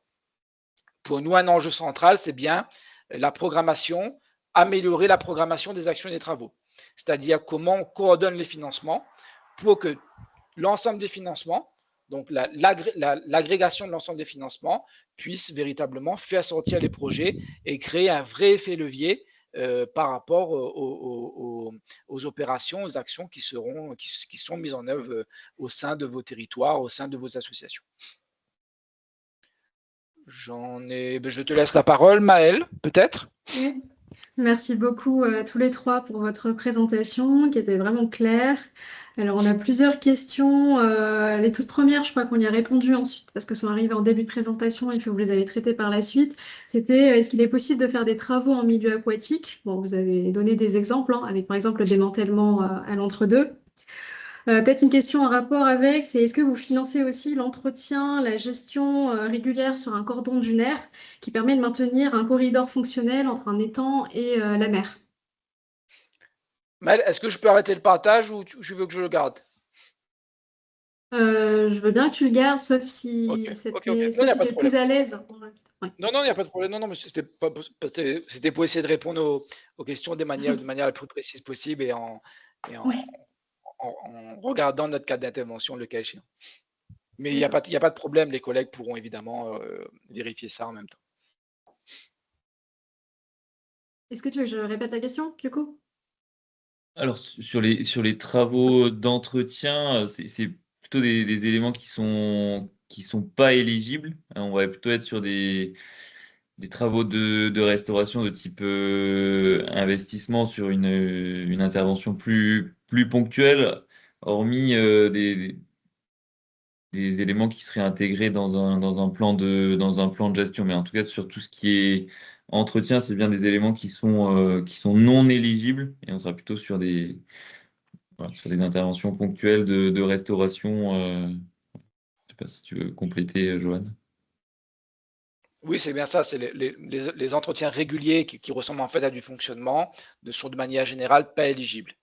S2: Pour nous, un enjeu central, c'est bien la programmation, améliorer la programmation des actions et des travaux. C'est-à-dire comment on coordonne les financements pour que l'ensemble des financements, donc l'agrégation de l'ensemble des financements, puisse véritablement faire sortir les projets et créer un vrai effet levier par rapport aux opérations, aux actions qui sont mises en œuvre au sein de vos territoires, au sein de vos associations. Je te laisse la parole, Maëlle, peut-être.
S1: Oui. Merci beaucoup à tous les trois pour votre présentation qui était vraiment claire. Alors, on a plusieurs questions. Les toutes premières, je crois qu'on y a répondu ensuite parce que sont arrivées en début de présentation et que vous les avez traitées par la suite. C'était est-ce qu'il est possible de faire des travaux en milieu aquatique? Bon, vous avez donné des exemples avec par exemple le démantèlement à l'entre-deux. Peut-être une question en rapport avec, c'est est-ce que vous financez aussi l'entretien, la gestion régulière sur un cordon dunaire qui permet de maintenir un corridor fonctionnel entre un étang et la mer?
S2: Maëlle, est-ce que je peux arrêter le partage ou tu veux que je le garde?
S1: Je veux bien que tu le gardes, sauf si
S2: Ok.
S1: tu
S2: Non, il n'y a pas de
S1: es plus
S2: problème.
S1: à l'aise. Ouais.
S2: Non, il n'y a pas de problème. Non, mais c'était pour essayer de répondre aux questions de manière la plus précise possible et en
S1: Ouais.
S2: regardant notre cadre d'intervention, le cas échéant. Mais il n'y a
S1: D'accord.
S2: pas de problème, les collègues pourront évidemment vérifier ça en même temps.
S1: Est-ce que tu veux que je répète la question, du coup?
S3: Alors, sur les travaux d'entretien, c'est plutôt des éléments qui sont pas éligibles. On va plutôt être sur des travaux de restauration de type investissement sur une intervention plus ponctuelle, hormis des éléments qui seraient intégrés dans un plan de gestion. Mais en tout cas, sur tout ce qui est entretien, c'est bien des éléments qui sont non éligibles, et on sera plutôt sur des interventions ponctuelles de restauration. Je ne sais pas si tu veux compléter, Joanne.
S2: Oui, c'est bien ça, c'est les entretiens réguliers qui ressemblent en fait à du fonctionnement ne sont de manière générale pas éligibles.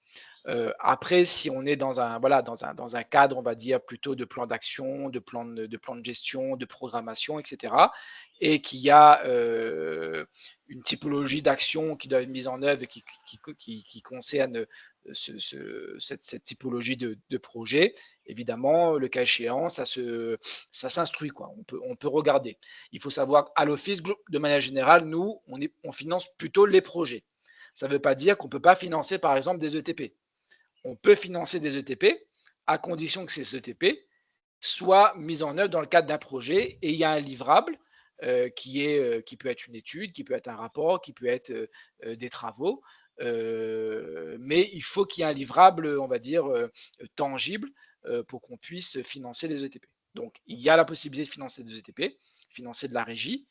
S2: Après, si on est dans un cadre, on va dire, plutôt de plan d'action, de plan de gestion, de programmation, et cetera, et qu'il y a, une typologie d'action qui doit être mise en œuvre et qui concerne, cette typologie de projet, évidemment, le cas échéant, ça s'instruit, quoi. On peut regarder. Il faut savoir, à l'office, de manière générale, nous, on finance plutôt les projets. Ça ne veut pas dire qu'on ne peut pas financer, par exemple, des ETP. On peut financer des ETP à condition que ces ETP soient mis en œuvre dans le cadre d'un projet et il y a un livrable qui peut être une étude, qui peut être un rapport, qui peut être des travaux. Mais il faut qu'il y ait un livrable, on va dire, tangible pour qu'on puisse financer les ETP. Donc, il y a la possibilité de financer des ETP, financer de la régie,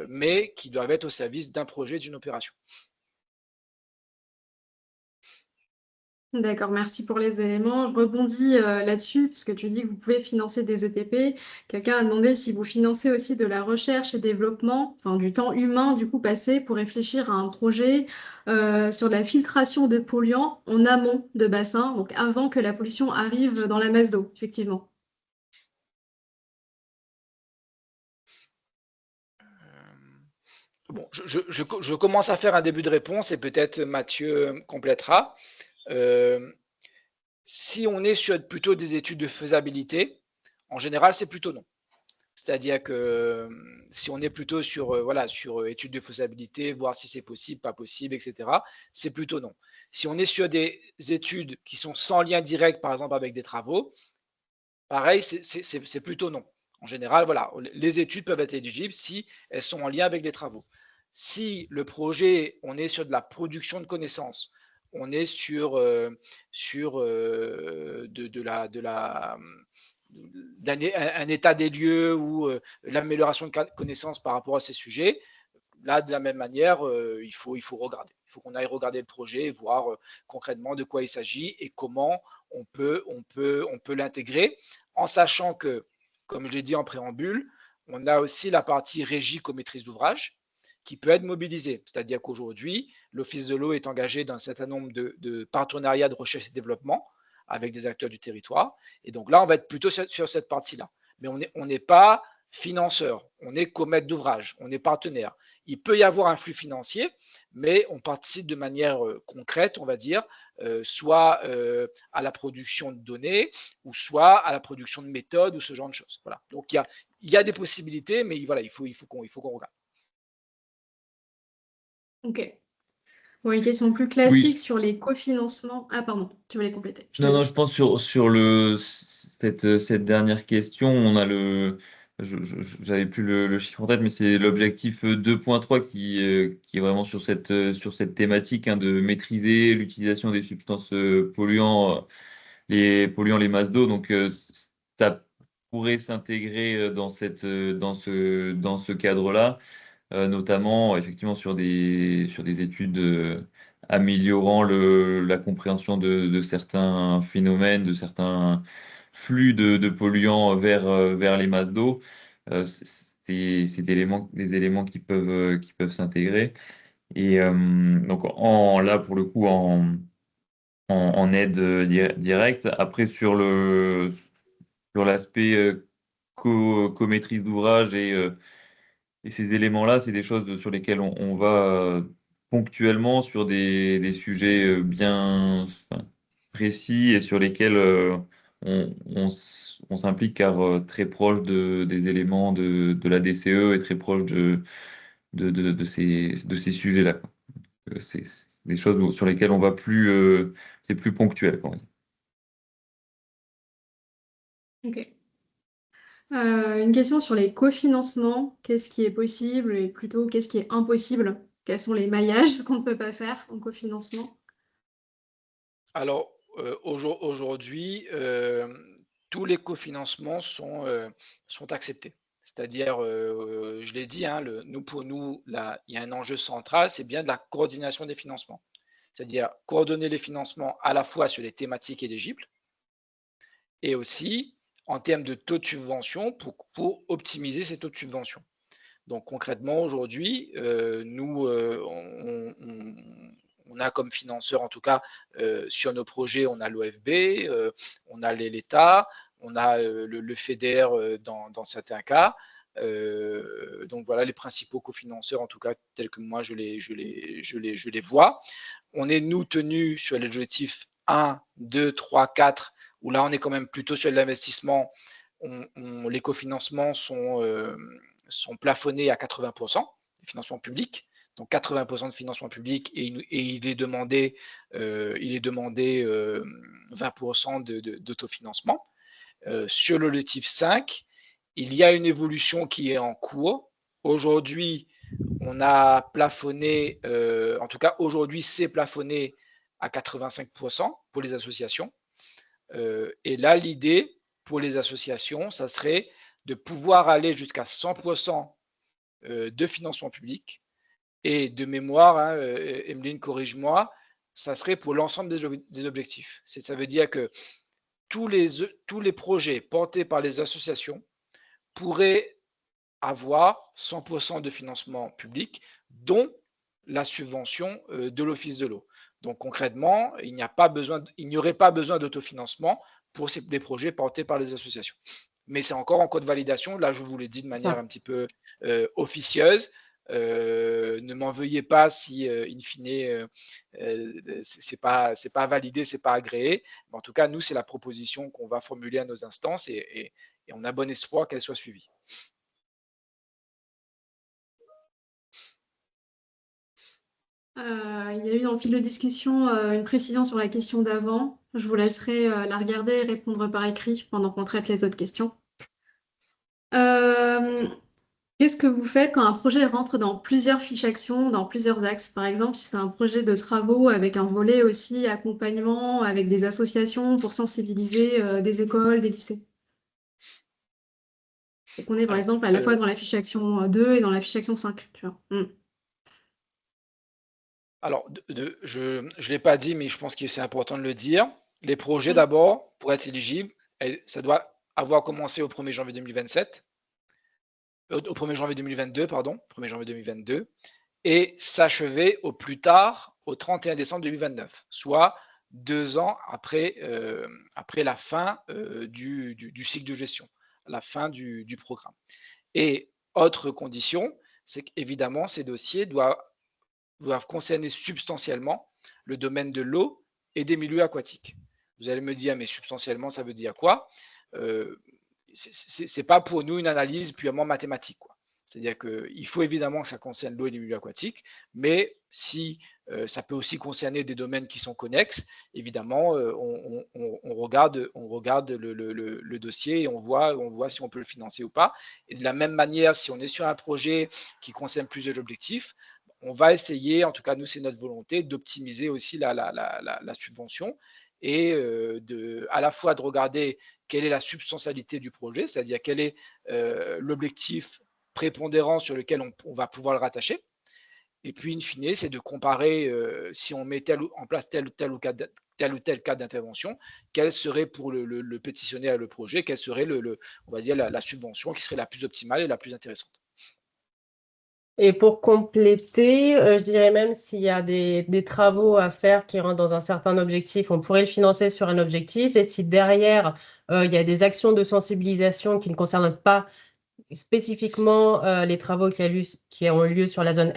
S2: mais qui doivent être au service d'un projet, d'une opération.
S1: D'accord, merci pour les éléments. Je rebondis là-dessus, puisque tu dis que vous pouvez financer des ETP. Quelqu'un a demandé si vous financez aussi de la recherche et développement, enfin du temps humain du coup passé pour réfléchir à un projet sur la filtration de polluants en amont de bassin, donc avant que la pollution arrive dans la masse d'eau, effectivement.
S2: Bon, je commence à faire un début de réponse et peut-être Mathieu complétera. Si on est sur plutôt des études de faisabilité, en général, c'est plutôt non. C'est-à-dire que si on est plutôt sur études de faisabilité, voir si c'est possible, pas possible, etc., c'est plutôt non. Si on est sur des études qui sont sans lien direct, par exemple avec des travaux, pareil, c'est plutôt non. En général, voilà, les études peuvent être éligibles si elles sont en lien avec les travaux. Si le projet, on est sur de la production de connaissances, on est sur un état des lieux ou l'amélioration de connaissances par rapport à ces sujets, là, de la même manière, il faut regarder. Il faut qu'on aille regarder le projet et voir concrètement de quoi il s'agit et comment on peut l'intégrer, en sachant que, comme je l'ai dit en préambule, on a aussi la partie régie co-maîtrise d'ouvrage qui peut être mobilisée. C'est-à-dire qu'aujourd'hui, l'Office de l'eau est engagé dans un certain nombre de partenariats de recherche et développement avec des acteurs du territoire. Et donc là, on va être plutôt sur cette partie-là. Mais on n'est pas financeur, on est commaître d'ouvrage, on est partenaire. Il peut y avoir un flux financier, mais on participe de manière concrète, on va dire, soit à la production de données, ou soit à la production de méthodes, ou ce genre de choses. Voilà. Donc il y a des possibilités, mais voilà, il faut qu'on regarde.
S1: Ok. Bon, une question plus
S3: Oui,
S1: classique sur les cofinancements. Ah, pardon, tu voulais compléter. Je te
S3: non,
S1: laisse.
S3: je pense sur cette dernière question, on a j'avais plus le chiffre en tête, mais c'est l'objectif 2.3 qui est vraiment sur cette thématique, hein, de maîtriser l'utilisation des substances polluantes, les masses d'eau. Donc, ça pourrait s'intégrer dans ce cadre-là, notamment effectivement sur des études améliorant la compréhension de certains phénomènes, de certains flux de polluants vers les masses d'eau. C'est des éléments qui peuvent s'intégrer. Et donc là, pour le coup, en aide directe. Après, sur l'aspect co-maîtrise d'ouvrage et ces éléments-là, c'est des choses sur lesquelles on va ponctuellement sur des sujets bien, enfin, précis et sur lesquels on s'implique, car très proche des éléments de la DCE et très proche de ces sujets-là, quoi. C'est des choses sur lesquelles on va plus, c'est plus ponctuel, quoi, on va dire.
S1: Ok. Une question sur les cofinancements. Qu'est-ce qui est possible et plutôt qu'est-ce qui est impossible? Quels sont les maillages qu'on ne peut pas faire en cofinancement?
S2: Alors, aujourd'hui, tous les cofinancements sont acceptés. C'est-à-dire, je l'ai dit, hein, pour nous, là, il y a un enjeu central, c'est bien de la coordination des financements. C'est-à-dire coordonner les financements à la fois sur les thématiques éligibles et aussi en termes de taux de subvention pour optimiser ces taux de subvention. Donc concrètement, aujourd'hui, nous, on a comme financeur, en tout cas, sur nos projets, on a l'OFB, on a l'État, on a le FEDER dans certains cas. Donc voilà les principaux cofinanceurs, en tout cas, tels que moi je les vois. On est, nous, tenus sur l'objectif 1, 2, 3, 4, où là, on est quand même plutôt sur l'investissement. Les cofinancements sont plafonnés à 80% des financements publics. Donc 80% de financement public et il est demandé 20% d'autofinancement. Sur l'objectif 5, il y a une évolution qui est en cours. Aujourd'hui, on a plafonné, en tout cas aujourd'hui, c'est plafonné à 85% pour les associations. Et là, l'idée pour les associations, ça serait de pouvoir aller jusqu'à 100% de financement public. Et de mémoire, hein, Emeline, corrige-moi, ça serait pour l'ensemble des objectifs. Ça veut dire que tous les projets portés par les associations pourraient avoir 100% de financement public, dont la subvention de l'Office de l'eau. Donc concrètement, il n'y aurait pas besoin d'autofinancement pour les projets portés par les associations. Mais c'est encore en cours de validation. Là, je vous l'ai dit de manière un petit peu officieuse. Ne m'en veuillez pas si, in fine, c'est pas validé, c'est pas agréé. Mais en tout cas, nous, c'est la proposition qu'on va formuler à nos instances et on a bon espoir qu'elle soit suivie.
S1: Il y a eu dans le fil de discussion une précision sur la question d'avant. Je vous laisserai la regarder et répondre par écrit pendant qu'on traite les autres questions. Qu'est-ce que vous faites quand un projet rentre dans plusieurs fiches actions, dans plusieurs axes? Par exemple, si c'est un projet de travaux avec un volet aussi accompagnement avec des associations pour sensibiliser des écoles, des lycées. Et qu'on est par exemple à la fois dans la fiche action 2 et dans la fiche action 5. Tu vois.
S2: Alors, je ne l'ai pas dit, mais je pense que c'est important de le dire. Les projets, d'abord, pour être éligibles, ça doit avoir commencé au 1er janvier 2027, au 1er janvier 2022, pardon, 1er janvier 2022, et s'achever au plus tard au 31 décembre 2029, soit 2 ans après la fin du cycle de gestion, la fin du programme. Et autre condition, c'est qu'évidemment, ces dossiers doivent concerner substantiellement le domaine de l'eau et des milieux aquatiques. Vous allez me dire, mais substantiellement, ça veut dire quoi? C'est pas pour nous une analyse purement mathématique, quoi. C'est-à-dire qu'il faut évidemment que ça concerne l'eau et les milieux aquatiques, mais si ça peut aussi concerner des domaines qui sont connexes, évidemment, on regarde le dossier et on voit si on peut le financer ou pas. Et de la même manière, si on est sur un projet qui concerne plusieurs objectifs, on va essayer, en tout cas nous c'est notre volonté, d'optimiser aussi la subvention et à la fois de regarder quelle est la substantialité du projet, c'est-à-dire quel est l'objectif prépondérant sur lequel on va pouvoir le rattacher. Et puis, in fine, c'est de comparer si on met en place tel ou tel cas d'intervention, quel serait pour le pétitionnaire et le projet, quelle serait on va dire la subvention qui serait la plus optimale et la plus intéressante.
S4: Et pour compléter, je dirais même s'il y a des travaux à faire qui rentrent dans un certain objectif, on pourrait le financer sur un objectif. Et si derrière, il y a des actions de sensibilisation qui ne concernent pas spécifiquement les travaux qui ont lieu sur la zone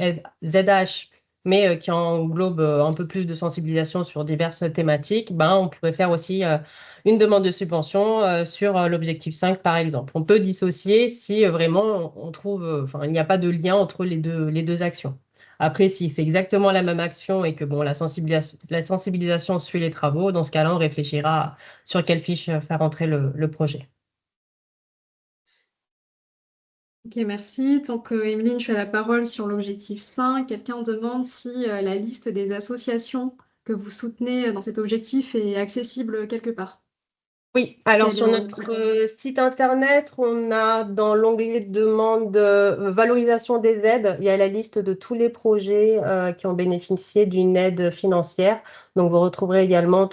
S4: ZH, mais qui englobent un peu plus de sensibilisation sur diverses thématiques, on pourrait faire aussi une demande de subvention sur l'objectif 5, par exemple. On peut dissocier si vraiment on trouve, il n'y a pas de lien entre les deux actions. Après, si c'est exactement la même action et que la sensibilisation suit les travaux, dans ce cas-là, on réfléchira sur quelle fiche faire entrer le projet.
S1: Ok, merci. Tant que Emeline, tu as la parole sur l'objectif 5, quelqu'un demande si la liste des associations que vous soutenez dans cet objectif est accessible quelque part.
S4: Oui, alors sur notre site internet, on a dans l'onglet demande valorisation des aides, il y a la liste de tous les projets qui ont bénéficié d'une aide financière. Donc vous retrouverez également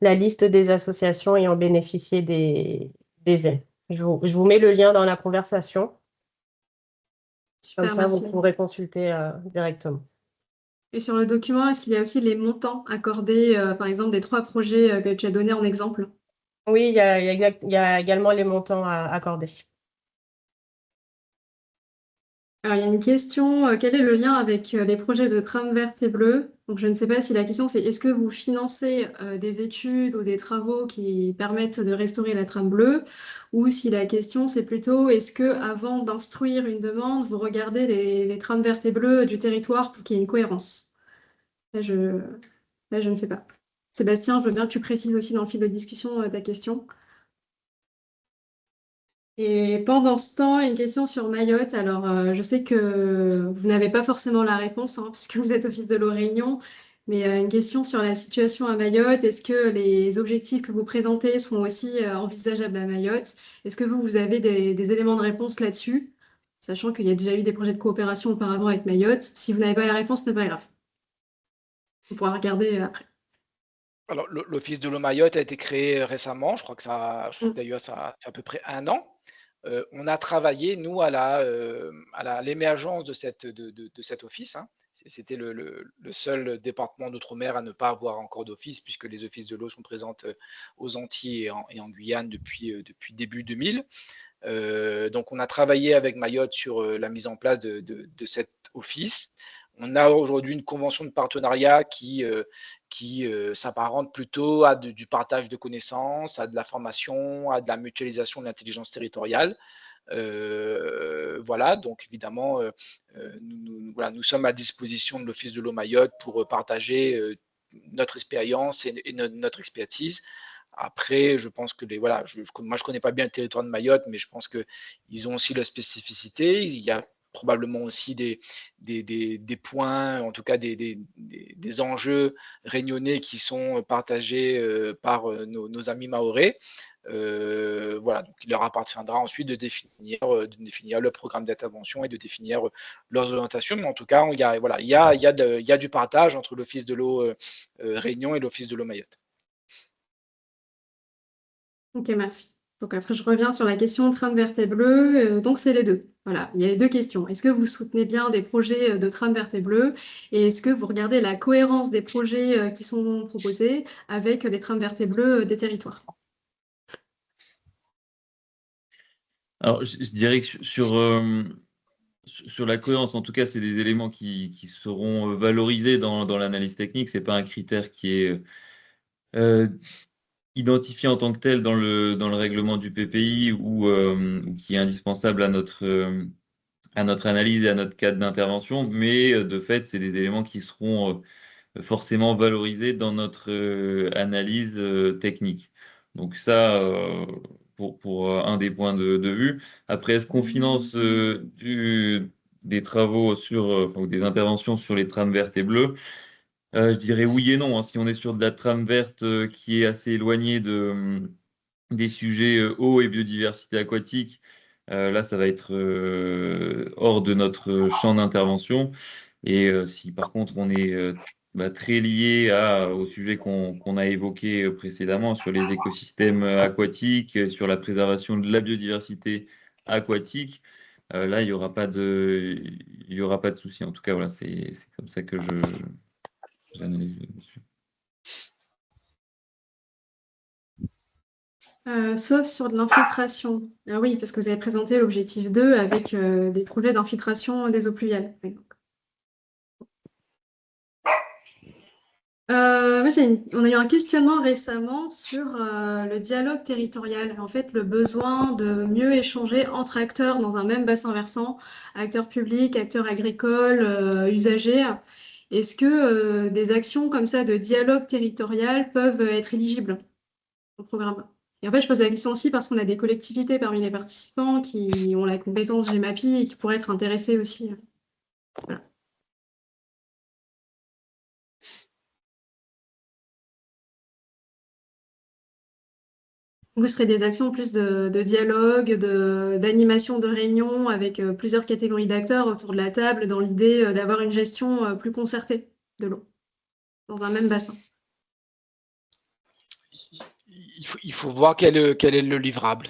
S4: la liste des associations ayant bénéficié des aides. Je vous mets le lien dans la conversation.
S1: Super,
S4: Comme ça, vous
S1: merci.
S4: pourrez consulter directement.
S1: Et sur le document, est-ce qu'il y a aussi les montants accordés, par exemple, des 3 projets que tu as donnés en exemple?
S4: Oui, il y a également les montants à accorder.
S1: Alors, il y a une question, quel est le lien avec les projets de tram verte et bleue? Donc, je ne sais pas si la question c'est est-ce que vous financez des études ou des travaux qui permettent de restaurer la trame bleue? Ou si la question c'est plutôt est-ce que avant d'instruire une demande, vous regardez les trames vertes et bleues du territoire pour qu'il y ait une cohérence? Là, je ne sais pas. Sébastien, je veux bien que tu précises aussi dans le fil de discussion ta question. Et pendant ce temps, une question sur Mayotte. Alors, je sais que vous n'avez pas forcément la réponse, hein, puisque vous êtes Office de l'eau Réunion, mais une question sur la situation à Mayotte. Est-ce que les objectifs que vous présentez sont aussi envisageables à Mayotte? Est-ce que vous avez des éléments de réponse là-dessus, sachant qu'il y a déjà eu des projets de coopération auparavant avec Mayotte? Si vous n'avez pas la réponse, ce n'est pas grave. On pourra regarder après.
S2: Alors, l'Office de l'eau Mayotte a été créé récemment, je crois que d'ailleurs ça fait à peu près 1 an. On a travaillé, nous, à l'émergence de cet office, hein. C'était le seul département d'outre-mer à ne pas avoir encore d'office, puisque les offices de l'eau sont présentes aux Antilles et en Guyane depuis début 2000. Donc, on a travaillé avec Mayotte sur la mise en place de cet office. On a aujourd'hui une convention de partenariat qui s'apparente plutôt à du partage de connaissances, à de la formation, à de la mutualisation de l'intelligence territoriale. Voilà, donc évidemment, nous sommes à disposition de l'Office de l'eau Mayotte pour partager notre expérience et notre expertise. Après, je pense que moi, je ne connais pas bien le territoire de Mayotte, mais je pense qu'ils ont aussi leur spécificité. Il y a probablement aussi des points, en tout cas des enjeux réunionnais qui sont partagés par nos amis mahorais. Voilà, donc il leur appartiendra ensuite de définir le programme d'intervention et de définir leurs orientations. Mais en tout cas, il y a du partage entre l'Office de l'eau Réunion et l'Office de l'eau Mayotte.
S1: Ok, merci. Donc après, je reviens sur la question trame verte et bleue. Donc c'est les deux. Voilà, il y a les deux questions. Est-ce que vous soutenez bien des projets de trame verte et bleue? Et est-ce que vous regardez la cohérence des projets qui sont proposés avec les trames vertes et bleues des territoires?
S3: Alors, je dirais que sur la cohérence, en tout cas, c'est des éléments qui seront valorisés dans l'analyse technique. Ce n'est pas un critère qui est euh, identifié en tant que tel dans le règlement du PPI ou qui est indispensable à notre analyse et à notre cadre d'intervention, mais de fait, c'est des éléments qui seront forcément valorisés dans notre analyse technique. Donc ça, pour un des points de vue. Après, est-ce qu'on finance des travaux ou des interventions sur les trames vertes et bleues? Je dirais oui et non, hein. Si on est sur de la trame verte qui est assez éloignée des sujets eau et biodiversité aquatique, là, ça va être hors de notre champ d'intervention. Et si par contre on est très lié au sujet qu'on a évoqué précédemment sur les écosystèmes aquatiques, sur la préservation de la biodiversité aquatique, là, il y aura pas de souci. En tout cas, voilà, c'est comme ça que j'analyse dessus.
S1: Sauf sur de l'infiltration. Ah oui, parce que vous avez présenté l'objectif 2 avec des projets d'infiltration des eaux pluviales. Oui. On a eu un questionnement récemment sur le dialogue territorial. En fait, le besoin de mieux échanger entre acteurs dans un même bassin versant, acteurs publics, acteurs agricoles, usagers. Est-ce que des actions comme ça de dialogue territorial peuvent être éligibles au programme? Et en fait, je pose la question aussi parce qu'on a des collectivités parmi les participants qui ont la compétence GEMAPI et qui pourraient être intéressées aussi. Voilà. Vous serez des actions plus de dialogue, d'animation de réunions avec plusieurs catégories d'acteurs autour de la table dans l'idée d'avoir une gestion plus concertée de l'eau dans un même bassin.
S2: Il faut voir quel est le livrable.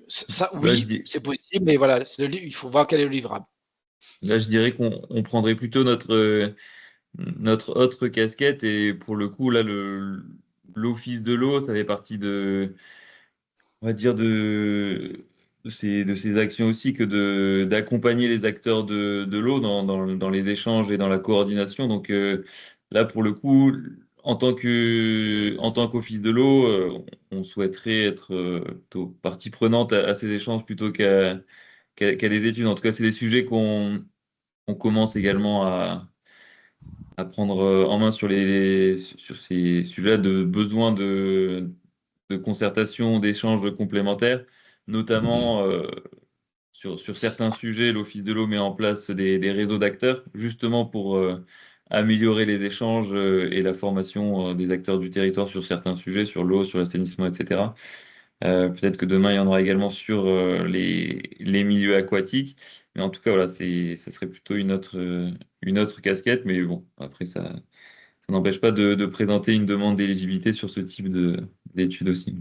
S2: Ça,
S3: Là,
S2: oui, c'est possible, mais voilà, il faut voir quel est le livrable.
S3: je dirais qu'on prendrait plutôt notre autre casquette et pour le coup, là, l'office de l'eau, ça fait partie on va dire de ces actions aussi que d'accompagner les acteurs de l'eau dans les échanges et dans la coordination. Donc là, pour le coup, en tant qu'office de l'eau, on souhaiterait être plutôt partie prenante à ces échanges plutôt qu'à des études. En tout cas, c'est des sujets qu'on commence également à prendre en main sur ces sujets de besoin de concertation, d'échanges complémentaires, notamment sur certains sujets, l'Office de l'eau met en place des réseaux d'acteurs, justement pour améliorer les échanges et la formation des acteurs du territoire sur certains sujets, sur l'eau, sur l'assainissement, etc. Peut-être que demain, il y en aura également sur les milieux aquatiques. Mais en tout cas, voilà, ça serait plutôt une autre casquette. Mais bon, après, ça n'empêche pas de présenter une demande d'éligibilité sur ce type d'études aussi.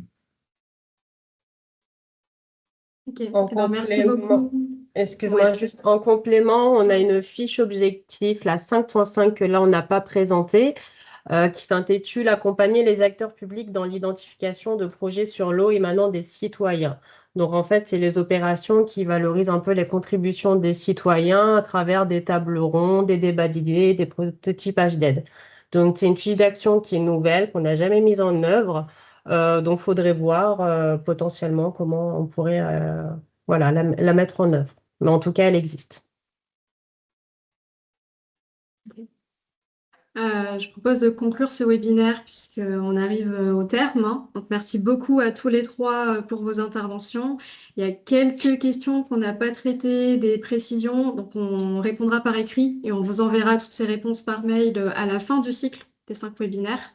S1: Ok,
S4: En
S1: eh ben, merci
S4: complément,
S1: beaucoup.
S4: excuse-moi,
S1: Ouais.
S4: juste en complément, on a une fiche objectif, la 5.5, que là, on n'a pas présentée, qui s'intitule Accompagner les acteurs publics dans l'identification de projets sur l'eau émanant des citoyens. Donc, en fait, c'est les opérations qui valorisent un peu les contributions des citoyens à travers des tables rondes, des débats d'idées, des prototypages d'aide. Donc, c'est une fiche d'action qui est nouvelle, qu'on n'a jamais mise en œuvre. Donc, il faudrait voir potentiellement comment on pourrait voilà, la mettre en œuvre. Mais en tout cas, elle existe.
S1: Je propose de conclure ce webinaire puisqu'on arrive au terme, hein. Donc, merci beaucoup à tous les trois pour vos interventions. Il y a quelques questions qu'on n'a pas traitées, des précisions. Donc, on répondra par écrit et on vous enverra toutes ces réponses par mail à la fin du cycle des 5 webinaires.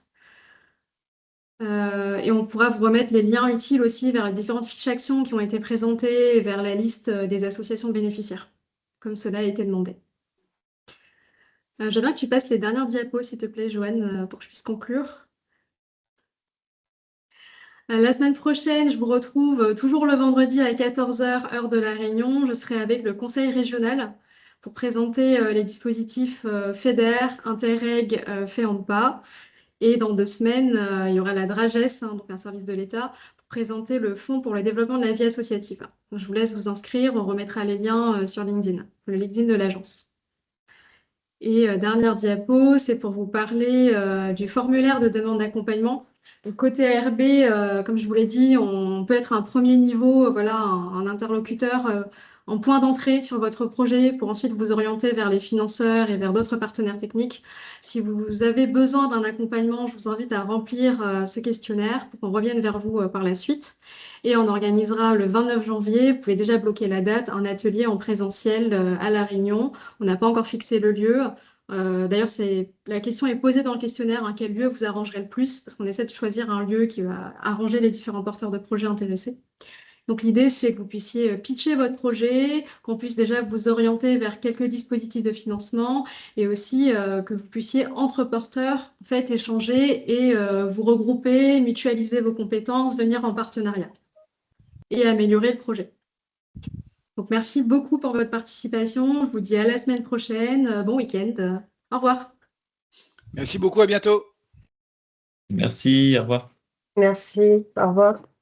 S1: Et on pourra vous remettre les liens utiles aussi vers les différentes fiches actions qui ont été présentées et vers la liste des associations de bénéficiaires, comme cela a été demandé. J'aimerais que tu passes les dernières diapos, s'il te plaît, Joanne, pour que je puisse conclure. La semaine prochaine, je vous retrouve toujours le vendredi à 14 h, heure de La Réunion. Je serai avec le conseil régional pour présenter les dispositifs FEDER, Interreg, FEAMPA. Et dans 2 semaines, il y aura la DRAGES, hein, donc un service de l'État, pour présenter le Fonds pour le développement de la vie associative. Donc, je vous laisse vous inscrire, on remettra les liens sur LinkedIn, le LinkedIn de l'agence. Et dernière diapo, c'est pour vous parler du formulaire de demande d'accompagnement. Côté ARB, comme je vous l'ai dit, on peut être un premier niveau, voilà, un interlocuteur en point d'entrée sur votre projet pour ensuite vous orienter vers les financeurs et vers d'autres partenaires techniques. Si vous avez besoin d'un accompagnement, je vous invite à remplir ce questionnaire pour qu'on revienne vers vous par la suite. Et on organisera le 29 janvier, vous pouvez déjà bloquer la date, un atelier en présentiel à La Réunion. On n'a pas encore fixé le lieu. D'ailleurs, la question est posée dans le questionnaire, hein, quel lieu vous arrangerait le plus, parce qu'on essaie de choisir un lieu qui va arranger les différents porteurs de projets intéressés. Donc l'idée, c'est que vous puissiez pitcher votre projet, qu'on puisse déjà vous orienter vers quelques dispositifs de financement et aussi que vous puissiez, entre porteurs, en fait, échanger et vous regrouper, mutualiser vos compétences, venir en partenariat et améliorer le projet. Donc, merci beaucoup pour votre participation. Je vous dis à la semaine prochaine. Bon week-end. Au revoir.
S2: Merci beaucoup, à bientôt.
S3: Merci, au revoir.
S4: Merci, au revoir.